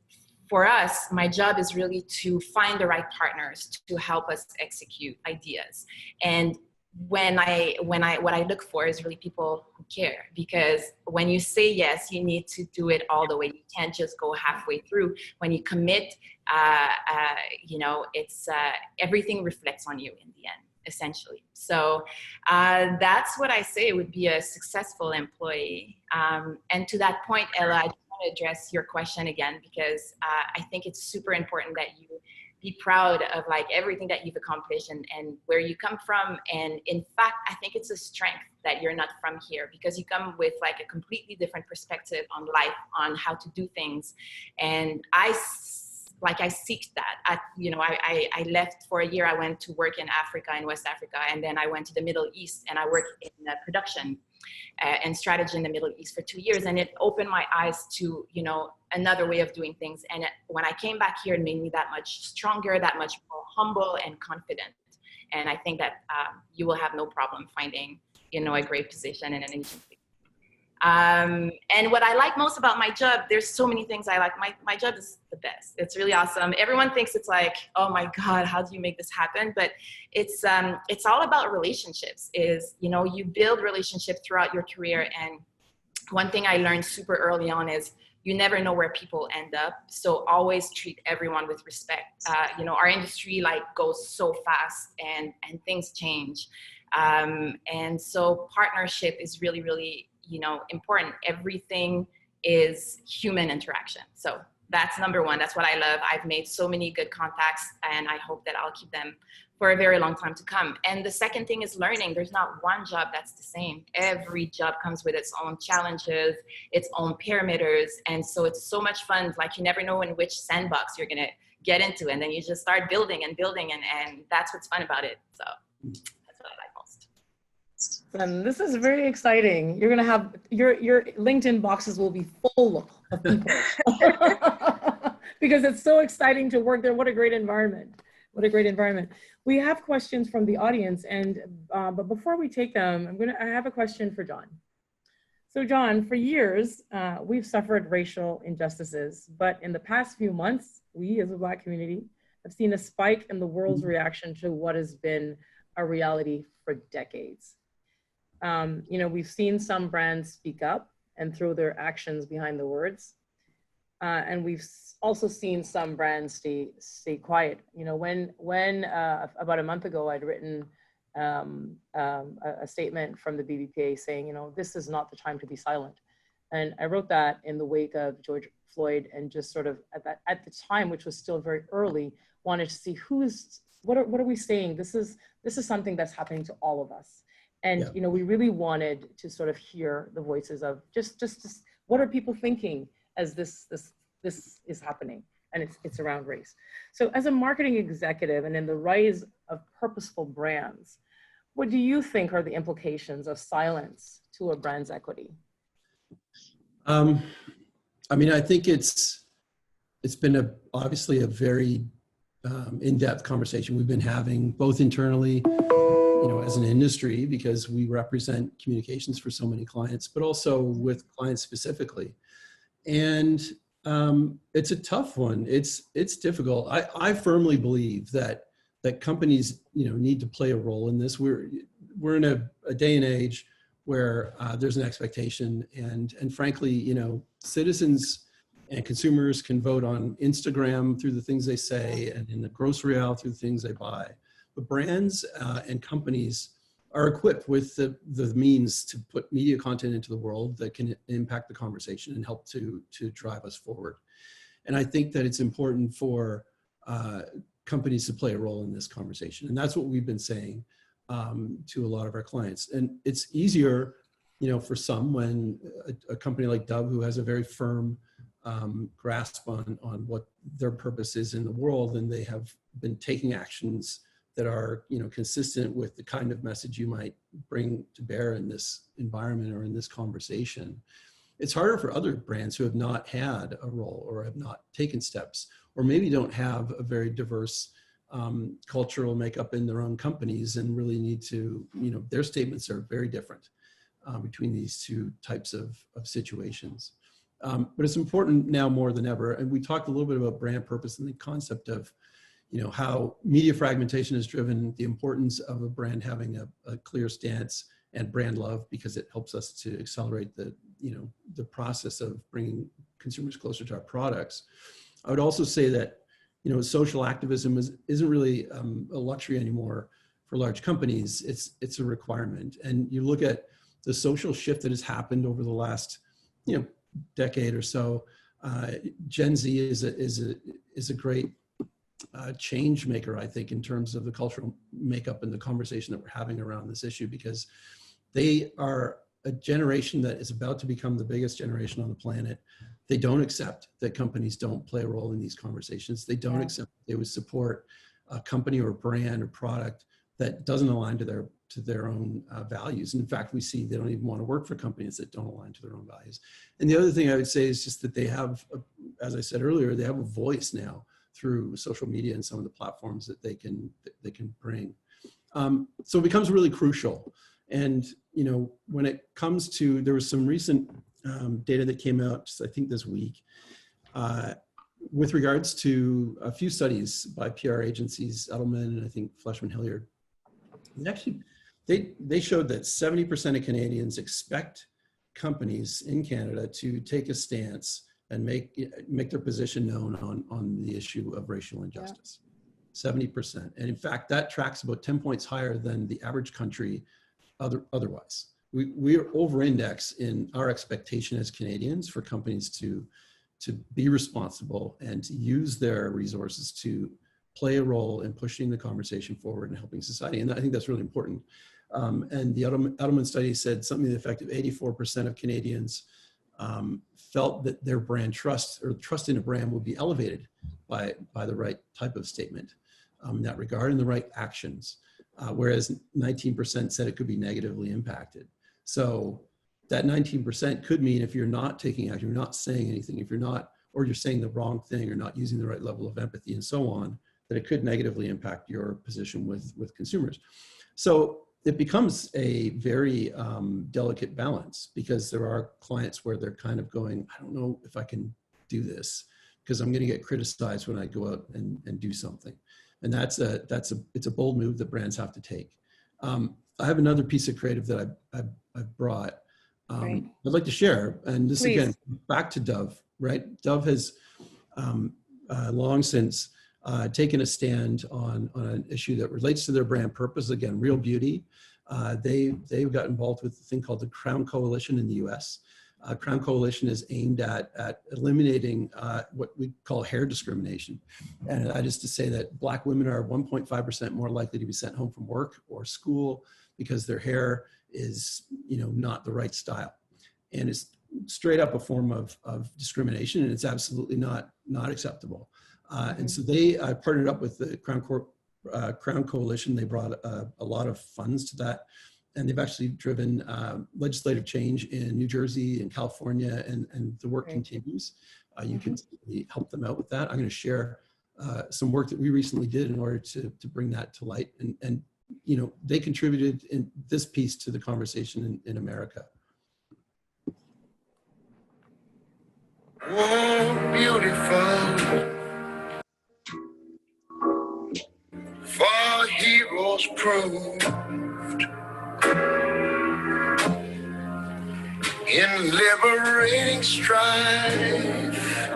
for us, my job is really to find the right partners to help us execute ideas. And what I look for is really people who care, because when you say yes, you need to do it all the way. You can't just go halfway through. When you commit, you know, it's everything reflects on you in the end, essentially. So that's what I say would be a successful employee. And to that point, Ella, I just want to address your question again, because I think it's super important that you be proud of like everything that you've accomplished and where you come from. And in fact, I think it's a strength that you're not from here, because you come with like a completely different perspective on life, on how to do things. And I seek that. You know, I left for a year. I went to work in Africa, in West Africa, and then I went to the Middle East and I worked in production and strategy in the Middle East for 2 years. And it opened my eyes to, you know, another way of doing things. And when I came back here, it made me that much stronger, that much more humble and confident. And I think that you will have no problem finding, you know, a great position in an agency. And what I like most about my job, there's so many things I like. My job is the best. It's really awesome. Everyone thinks it's like, oh my God, how do you make this happen? But it's all about relationships. Is, you know, you build relationships throughout your career. And one thing I learned super early on is you never know where people end up. So always treat everyone with respect. You know, our industry like goes so fast and things change. And so partnership is really, really, you know, important. Everything is human interaction. So that's number one. That's what I love. I've made so many good contacts, and I hope that I'll keep them for a very long time to come. And the second thing is learning. There's not one job that's the same. Every job comes with its own challenges, its own parameters. And so it's so much fun. Like you never know in which sandbox you're gonna get into. And then you just start building and building, and that's what's fun about it. So that's what I like most. And this is very exciting. You're gonna have your LinkedIn boxes will be full of people because it's so exciting to work there. What a great environment! What a great environment. We have questions from the audience, and but before we take them, I have a question for John. So John, for years we've suffered racial injustices, but in the past few months, we as a Black community have seen a spike in the world's reaction to what has been a reality for decades. You know, we've seen some brands speak up and throw their actions behind the words. And we've also seen some brands stay quiet. You know, when about a month ago, I'd written a statement from the BBPA saying, you know, this is not the time to be silent. And I wrote that in the wake of George Floyd, and just sort of at the time, which was still very early, wanted to see what are we saying? This is something that's happening to all of us. And, Yeah. you know, we really wanted to sort of hear the voices of just what are people thinking as this is happening, and it's around race. So as a marketing executive and in the rise of purposeful brands, what do you think are the implications of silence to a brand's equity? I mean, I think it's been obviously a very in-depth conversation we've been having, both internally, you know, as an industry, because we represent communications for so many clients, but also with clients specifically. And it's a tough one. It's difficult. I firmly believe that companies, you know, need to play a role in this. We're in a day and age where there's an expectation, and frankly, you know, citizens and consumers can vote on Instagram through the things they say, and in the grocery aisle through the things they buy. But brands and companies are equipped with the means to put media content into the world that can impact the conversation and help to drive us forward. And I think that it's important for companies to play a role in this conversation. And that's what we've been saying to a lot of our clients. And it's easier, you know, for some when a company like Dove, who has a very firm grasp on what their purpose is in the world, and they have been taking actions that are, you know, consistent with the kind of message you might bring to bear in this environment or in this conversation. It's harder for other brands who have not had a role or have not taken steps, or maybe don't have a very diverse cultural makeup in their own companies and really need to, you know, their statements are very different between these two types of situations. But it's important now more than ever. And we talked a little bit about brand purpose and the concept of, you know, how media fragmentation has driven the importance of a brand having a clear stance and brand love, because it helps us to accelerate the, you know, the process of bringing consumers closer to our products. I would also say that, you know, social activism isn't really a luxury anymore for large companies. It's a requirement. And you look at the social shift that has happened over the last, you know, decade or so. Gen Z is a great change maker, I think, in terms of the cultural makeup and the conversation that we're having around this issue, because they are a generation that is about to become the biggest generation on the planet. They don't accept that companies don't play a role in these conversations. They don't accept that they would support a company or brand or product that doesn't align to their own values. And in fact, we see they don't even want to work for companies that don't align to their own values. And the other thing I would say is just that they have, as I said earlier, they have a voice now through social media and some of the platforms that they can bring. So it becomes really crucial. And, you know, when it comes to, there was some recent data that came out, just, I think this week, with regards to a few studies by PR agencies, Edelman and I think Fleshman Hilliard. And actually, they showed that 70% of Canadians expect companies in Canada to take a stance and make their position known on the issue of racial injustice. 70%. And in fact, that tracks about 10 points higher than the average country otherwise. We are over-index in our expectation as Canadians for companies to be responsible and to use their resources to play a role in pushing the conversation forward and helping society. And I think that's really important. And the Edelman study said something to the effect of 84% of Canadians felt that their brand trust in a brand would be elevated by the right type of statement in that regard and the right actions, whereas 19% said it could be negatively impacted. So that 19% could mean if you're not taking action, you're not saying anything, if you're not, or you're saying the wrong thing or not using the right level of empathy and so on, that it could negatively impact your position with consumers. So it becomes a very delicate balance, because there are clients where they're kind of going, I don't know if I can do this because I'm going to get criticized when I go out and do something. And it's a bold move that brands have to take. I have another piece of creative that I've brought. I'd like to share, and this again, back to Dove, right? Dove has long since taken a stand on an issue that relates to their brand purpose. Again, real beauty. They've got involved with a thing called the Crown Coalition in the US, Crown Coalition is aimed at eliminating what we call hair discrimination. And that is to say that Black women are 1.5% more likely to be sent home from work or school because their hair is, not the right style. And it's straight up a form of discrimination, and it's absolutely not acceptable. And so they partnered up with the Crown Coalition. They brought a lot of funds to that. And they've actually driven legislative change in New Jersey and California, and the work continues. You can help them out with that. I'm going to share some work that we recently did in order to bring that to light. And they contributed in this piece to the conversation in America. Oh, beautiful. For heroes proved in liberating strife.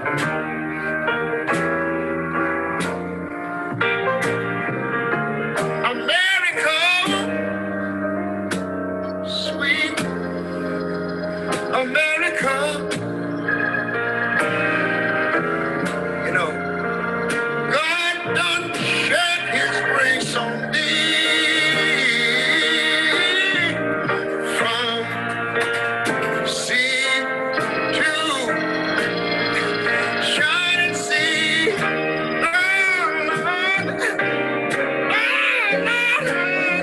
America, sweet America. God done shed his grace on thee from sea to shining sea.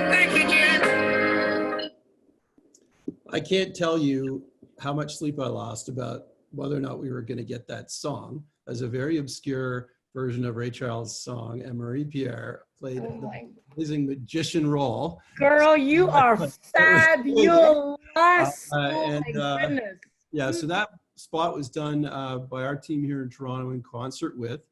Thank you, Jen. I can't tell you how much sleep I lost about whether or not we were going to get that song as a very obscure version of Ray Charles' song, and Marie Pierre played the amazing magician role. Girl, you are fabulous. And, Goodness. Yeah, so that spot was done by our team here in Toronto in concert with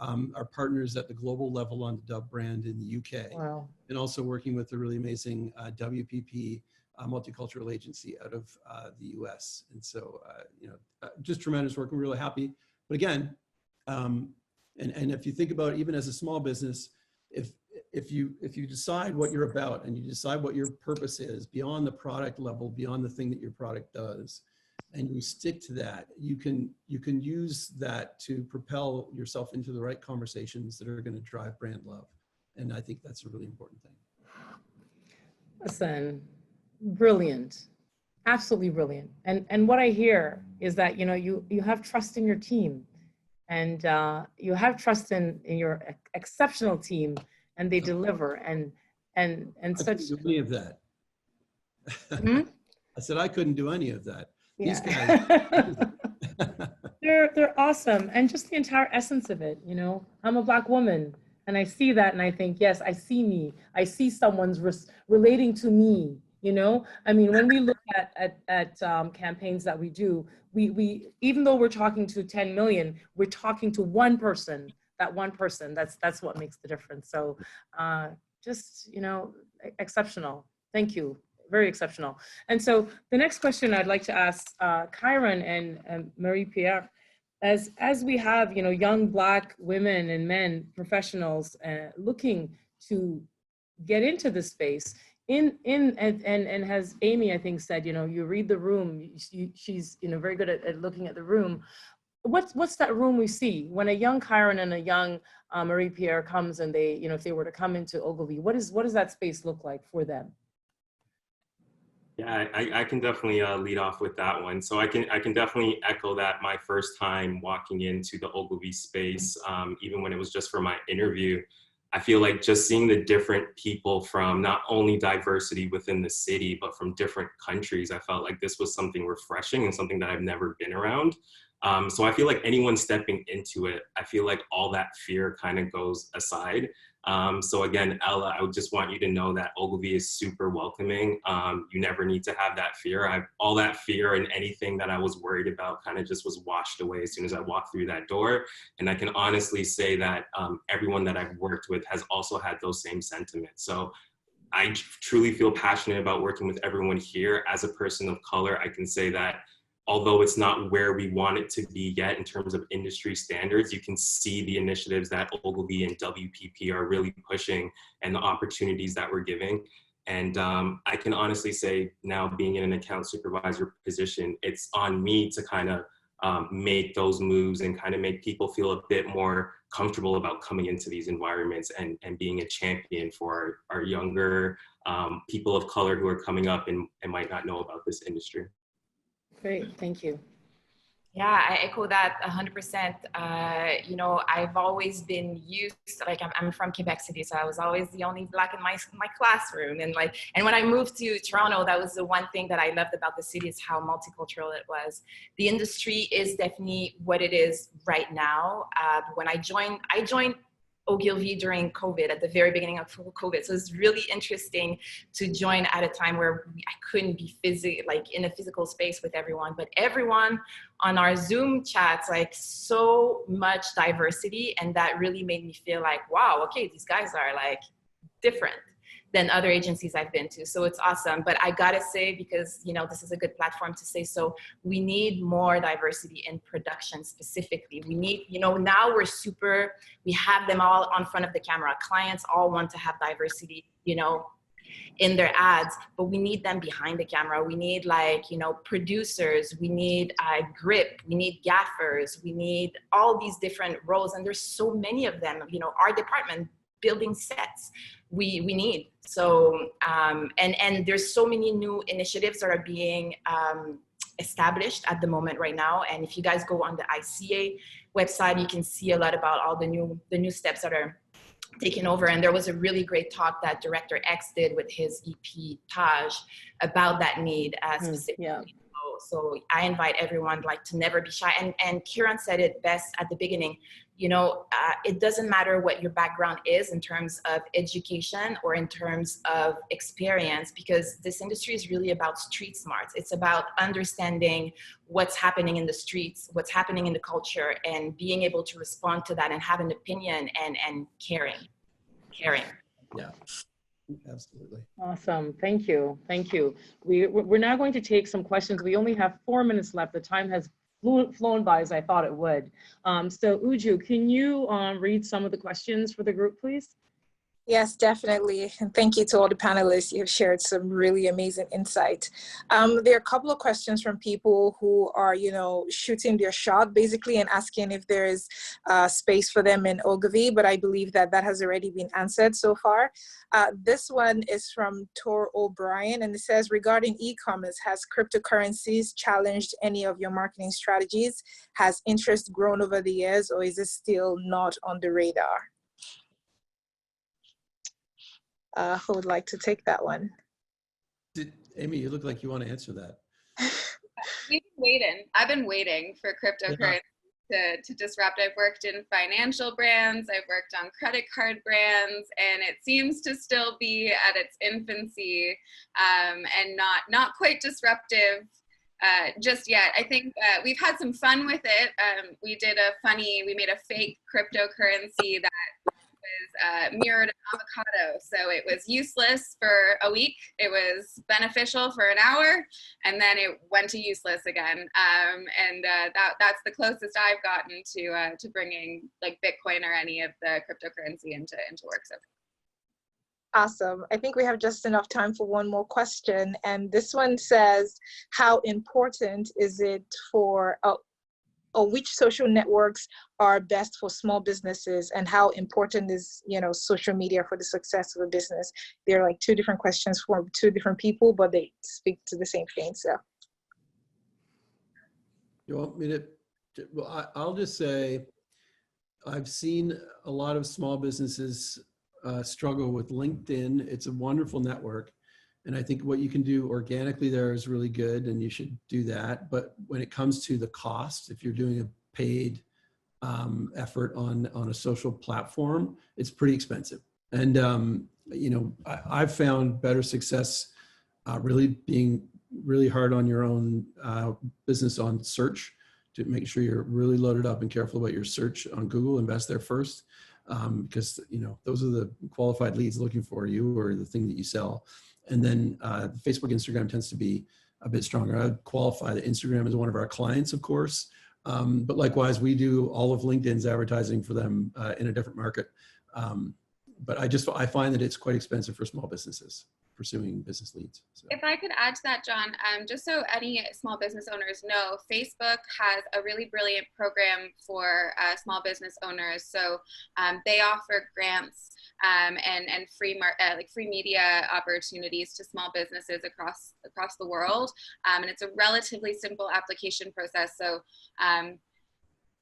our partners at the global level on the Dove brand in the UK. Wow. And also working with a really amazing WPP multicultural agency out of the US. And so, just tremendous work. We're really happy. But again, and if you think about it, even as a small business, if you decide what you're about and you decide what your purpose is beyond the product level, beyond the thing that your product does, and you stick to that, you can use that to propel yourself into the right conversations that are going to drive brand love. And I think that's a really important thing. Listen, brilliant, absolutely brilliant. And what I hear is that, you have trust in your team. And you have trust in your exceptional team, and they deliver. And such. I couldn't do any of that. I said I couldn't do any of that. Yeah. These guys. They're awesome, and just the entire essence of it. I'm a Black woman, and I see that, and I think, yes, I see me. I see someone's relating to me. I mean, when we look at campaigns that we do, we even though we're talking to 10 million, we're talking to one person. That one person, that's what makes the difference. So just, exceptional. Thank you. Very exceptional. And so the next question I'd like to ask Kyron and Marie Pierre, as we have, young Black women and men professionals looking to get into this space, and as Amy, I think, said, you read the room, she's, very good at looking at the room. What's that room we see when a young Kyron and a young Marie Pierre comes, and they, if they were to come into Ogilvy, what does that space look like for them? Yeah, I can definitely lead off with that one. So I can definitely echo that. My first time walking into the Ogilvy space, even when it was just for my interview, I feel like just seeing the different people from not only diversity within the city, but from different countries, I felt like this was something refreshing and something that I've never been around. So I feel like anyone stepping into it, I feel like all that fear kind of goes aside. So again, Ella, I would just want you to know that Ogilvy is super welcoming. You never need to have that fear. All that fear and anything that I was worried about kind of just was washed away as soon as I walked through that door. And I can honestly say that everyone that I've worked with has also had those same sentiments. So I truly feel passionate about working with everyone here. As a person of color, I can say that although it's not where we want it to be yet in terms of industry standards, you can see the initiatives that Ogilvy and WPP are really pushing and the opportunities that we're giving. And I can honestly say now, being in an account supervisor position, it's on me to kind of make those moves and kind of make people feel a bit more comfortable about coming into these environments and being a champion for our younger people of color who are coming up and might not know about this industry. Great, thank you. Yeah, I echo that 100%. You know, I've always been used, like I'm from Quebec City, so I was always the only Black in my classroom. And when I moved to Toronto, that was the one thing that I loved about the city, is how multicultural it was. The industry is definitely what it is right now. When I joined Ogilvy during COVID, at the very beginning of COVID. So it's really interesting to join at a time where I couldn't be in a physical space with everyone, but everyone on our Zoom chats, like so much diversity. And that really made me feel like, wow, okay, these guys are like different than other agencies I've been to. So it's awesome. But I gotta say, because, you know, this is a good platform to say, so we need more diversity in production specifically. We need, you know, now we have them all on front of the camera. Clients all want to have diversity, you know, in their ads, but we need them behind the camera. We need, like, you know, producers, we need grip, we need gaffers, we need all these different roles. And there's so many of them, you know, our department building sets, we need. So, and there's so many new initiatives that are being established at the moment right now. And if you guys go on the ICA website, you can see a lot about all the new steps that are taken over. And there was a really great talk that Director X did with his EP Taj about that need specifically. Yeah. So I invite everyone, like, to never be shy. And Kieran said it best at the beginning, you know, it doesn't matter what your background is in terms of education or in terms of experience, because this industry is really about street smarts. It's about understanding what's happening in the streets, what's happening in the culture, and being able to respond to that and have an opinion and caring. Yeah, absolutely. Awesome, thank you, thank you. We're now going to take some questions. We only have 4 minutes left. The time has flown by as I thought it would. So Uju, can you read some of the questions for the group, please? Yes, definitely. And thank you to all the panelists. You've shared some really amazing insight. There are a couple of questions from people who are, you know, shooting their shot basically and asking if there is space for them in Ogilvy, but I believe that has already been answered so far. This one is from Tor O'Brien, and it says, regarding e-commerce, has cryptocurrencies challenged any of your marketing strategies? Has interest grown over the years, or is it still not on the radar? Who would like to take that one? Amy, you look like you want to answer that. We've been waiting. I've been waiting for cryptocurrency to disrupt. I've worked in financial brands, I've worked on credit card brands, and it seems to still be at its infancy and not quite disruptive just yet. I think we've had some fun with it. We made a fake cryptocurrency that was mirrored an avocado. So it was useless for a week. It was beneficial for an hour, and then it went to useless again. That's the closest I've gotten to bringing, like, Bitcoin or any of the cryptocurrency into works of. Awesome. I think we have just enough time for one more question. And this one says, how important is it for, or which social networks are best for small businesses, and how important is, you know, social media for the success of a business? They're like two different questions from two different people, but they speak to the same thing. So You want me to, well, I'll just say, I've seen a lot of small businesses struggle with LinkedIn. It's a wonderful network. And I think what you can do organically there is really good, and you should do that. But when it comes to the cost, if you're doing a paid effort on a social platform, it's pretty expensive. And, you know, I've found better success really being really hard on your own business on search, to make sure you're really loaded up and careful about your search on Google. Invest there first, because, you know, those are the qualified leads looking for you, or the thing that you sell. And then Facebook, Instagram tends to be a bit stronger. I'd qualify that Instagram is one of our clients, of course. But likewise, we do all of LinkedIn's advertising for them in a different market. But I find that it's quite expensive for small businesses. pursuing business leads. So. If I could add to that, John, just so any small business owners know, Facebook has a really brilliant program for small business owners. So they offer grants and free free media opportunities to small businesses across the world, and it's a relatively simple application process. So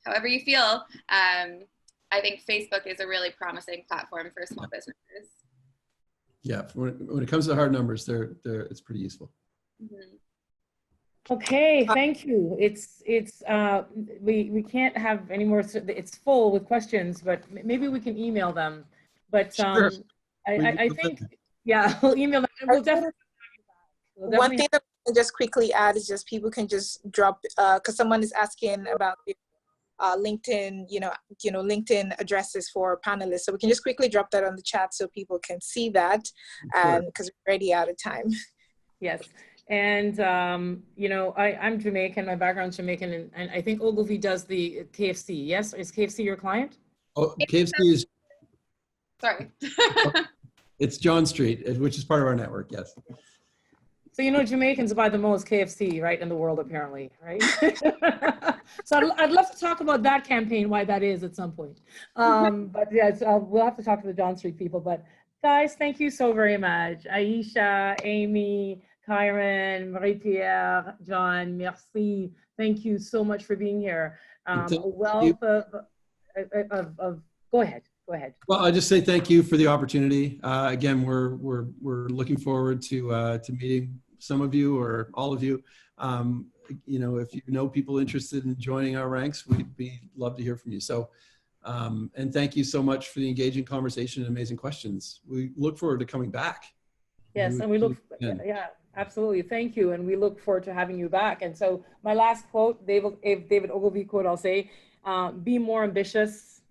however you feel, I think Facebook is a really promising platform for small businesses. Yeah, when it comes to the hard numbers, it's pretty useful. Mm-hmm. Okay, thank you. We can't have any more. It's full with questions, but maybe we can email them. But Sure. I think, yeah, we'll email them. We'll definitely. One thing that I just quickly add is just people can just drop because someone is asking about the LinkedIn, LinkedIn addresses for panelists. So we can just quickly drop that on the chat so people can see that, and because we're already out of time. Yes. And, I'm Jamaican, my background's Jamaican, and I think Ogilvy does the KFC. Yes, is KFC your client? Oh, KFC is. Sorry. It's John Street, which is part of our network, yes. So, Jamaicans buy the most KFC, right, in the world, apparently, right? So I'd love to talk about that campaign, why that is at some point. But yes, we'll have to talk to the John Street people. But guys, thank you so very much. Aisha, Amy, Kyron, Marie-Pierre, John, merci. Thank you so much for being here. A wealth of go ahead. Well, I'll just say thank you for the opportunity. Again, we're looking forward to meeting some of you or all of you. If you know people interested in joining our ranks, we'd love to hear from you. So, and thank you so much for the engaging conversation and amazing questions. We look forward to coming back. Yes, and we look, yeah, absolutely. Thank you. And we look forward to having you back. And so my last quote, David Ogilvy quote, I'll say, be more ambitious,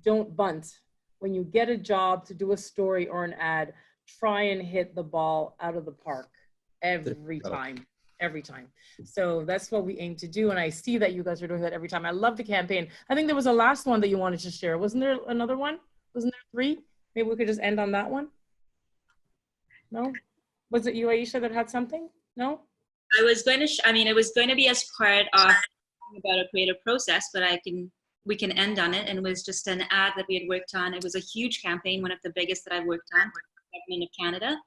don't bunt. When you get a job to do a story or an ad, try and hit the ball out of the park every time. So that's what we aim to do. And I see that you guys are doing that every time. I love the campaign. I think there was a last one that you wanted to share. Wasn't there another one? Wasn't there 3? Maybe we could just end on that one. No? Was it you, Aisha, that had something? No? I was going to, it was going to be as part of about a creative process, but we can end on it. And it was just an ad that we had worked on. It was a huge campaign, one of the biggest that I've worked on for the government of Canada.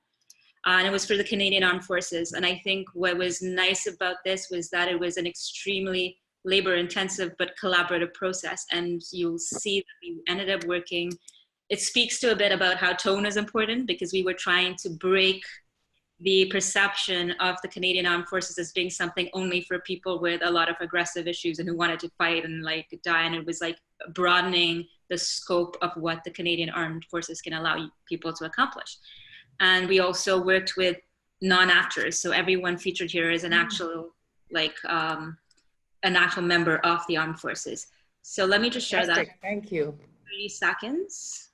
And it was for the Canadian Armed Forces. And I think what was nice about this was that it was an extremely labor-intensive but collaborative process. And you'll see that we ended up working. It speaks to a bit about how tone is important, because we were trying to break the perception of the Canadian Armed Forces as being something only for people with a lot of aggressive issues and who wanted to fight and die. And it was broadening the scope of what the Canadian Armed Forces can allow people to accomplish. And we also worked with non-actors. So everyone featured here is an actual, an actual member of the armed forces. So let me just share that. Thank you. 30 seconds.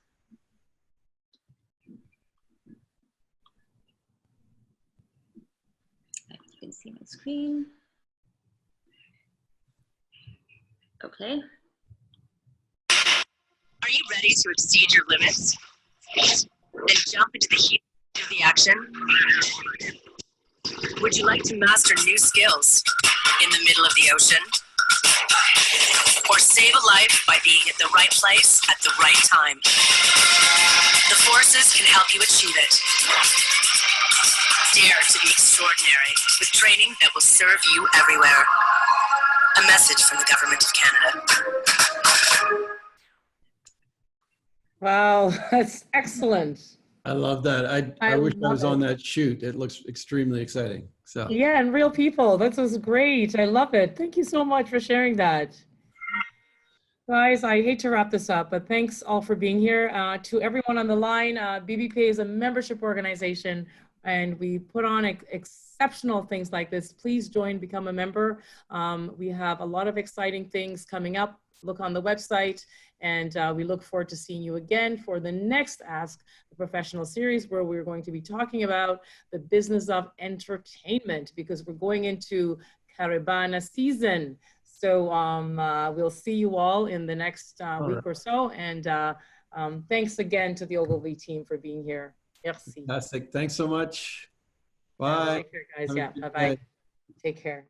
You can see my screen. Okay. Are you ready to exceed your limits and jump into the heat of the action? Would you like to master new skills in the middle of the ocean? Or save a life by being at the right place at the right time? The forces can help you achieve it. Dare to be extraordinary with training that will serve you everywhere. A message from the Government of Canada. Wow, that's excellent. I love that. I wish I was on that shoot. It looks extremely exciting. So yeah, and real people. That was great. I love it. Thank you so much for sharing that. Guys, I hate to wrap this up, but thanks all for being here. To everyone on the line, BBPA is a membership organization, and we put on exceptional things like this. Please join, become a member. We have a lot of exciting things coming up. Look on the website, and we look forward to seeing you again for the next Ask the Professional series, where we're going to be talking about the business of entertainment, because we're going into Caribana season. So we'll see you all in the next week or so. And thanks again to the Ogilvy team for being here. Merci. Fantastic. Thanks so much. Bye. Take care, guys. Have a Yeah. good Bye-bye. day. Take care.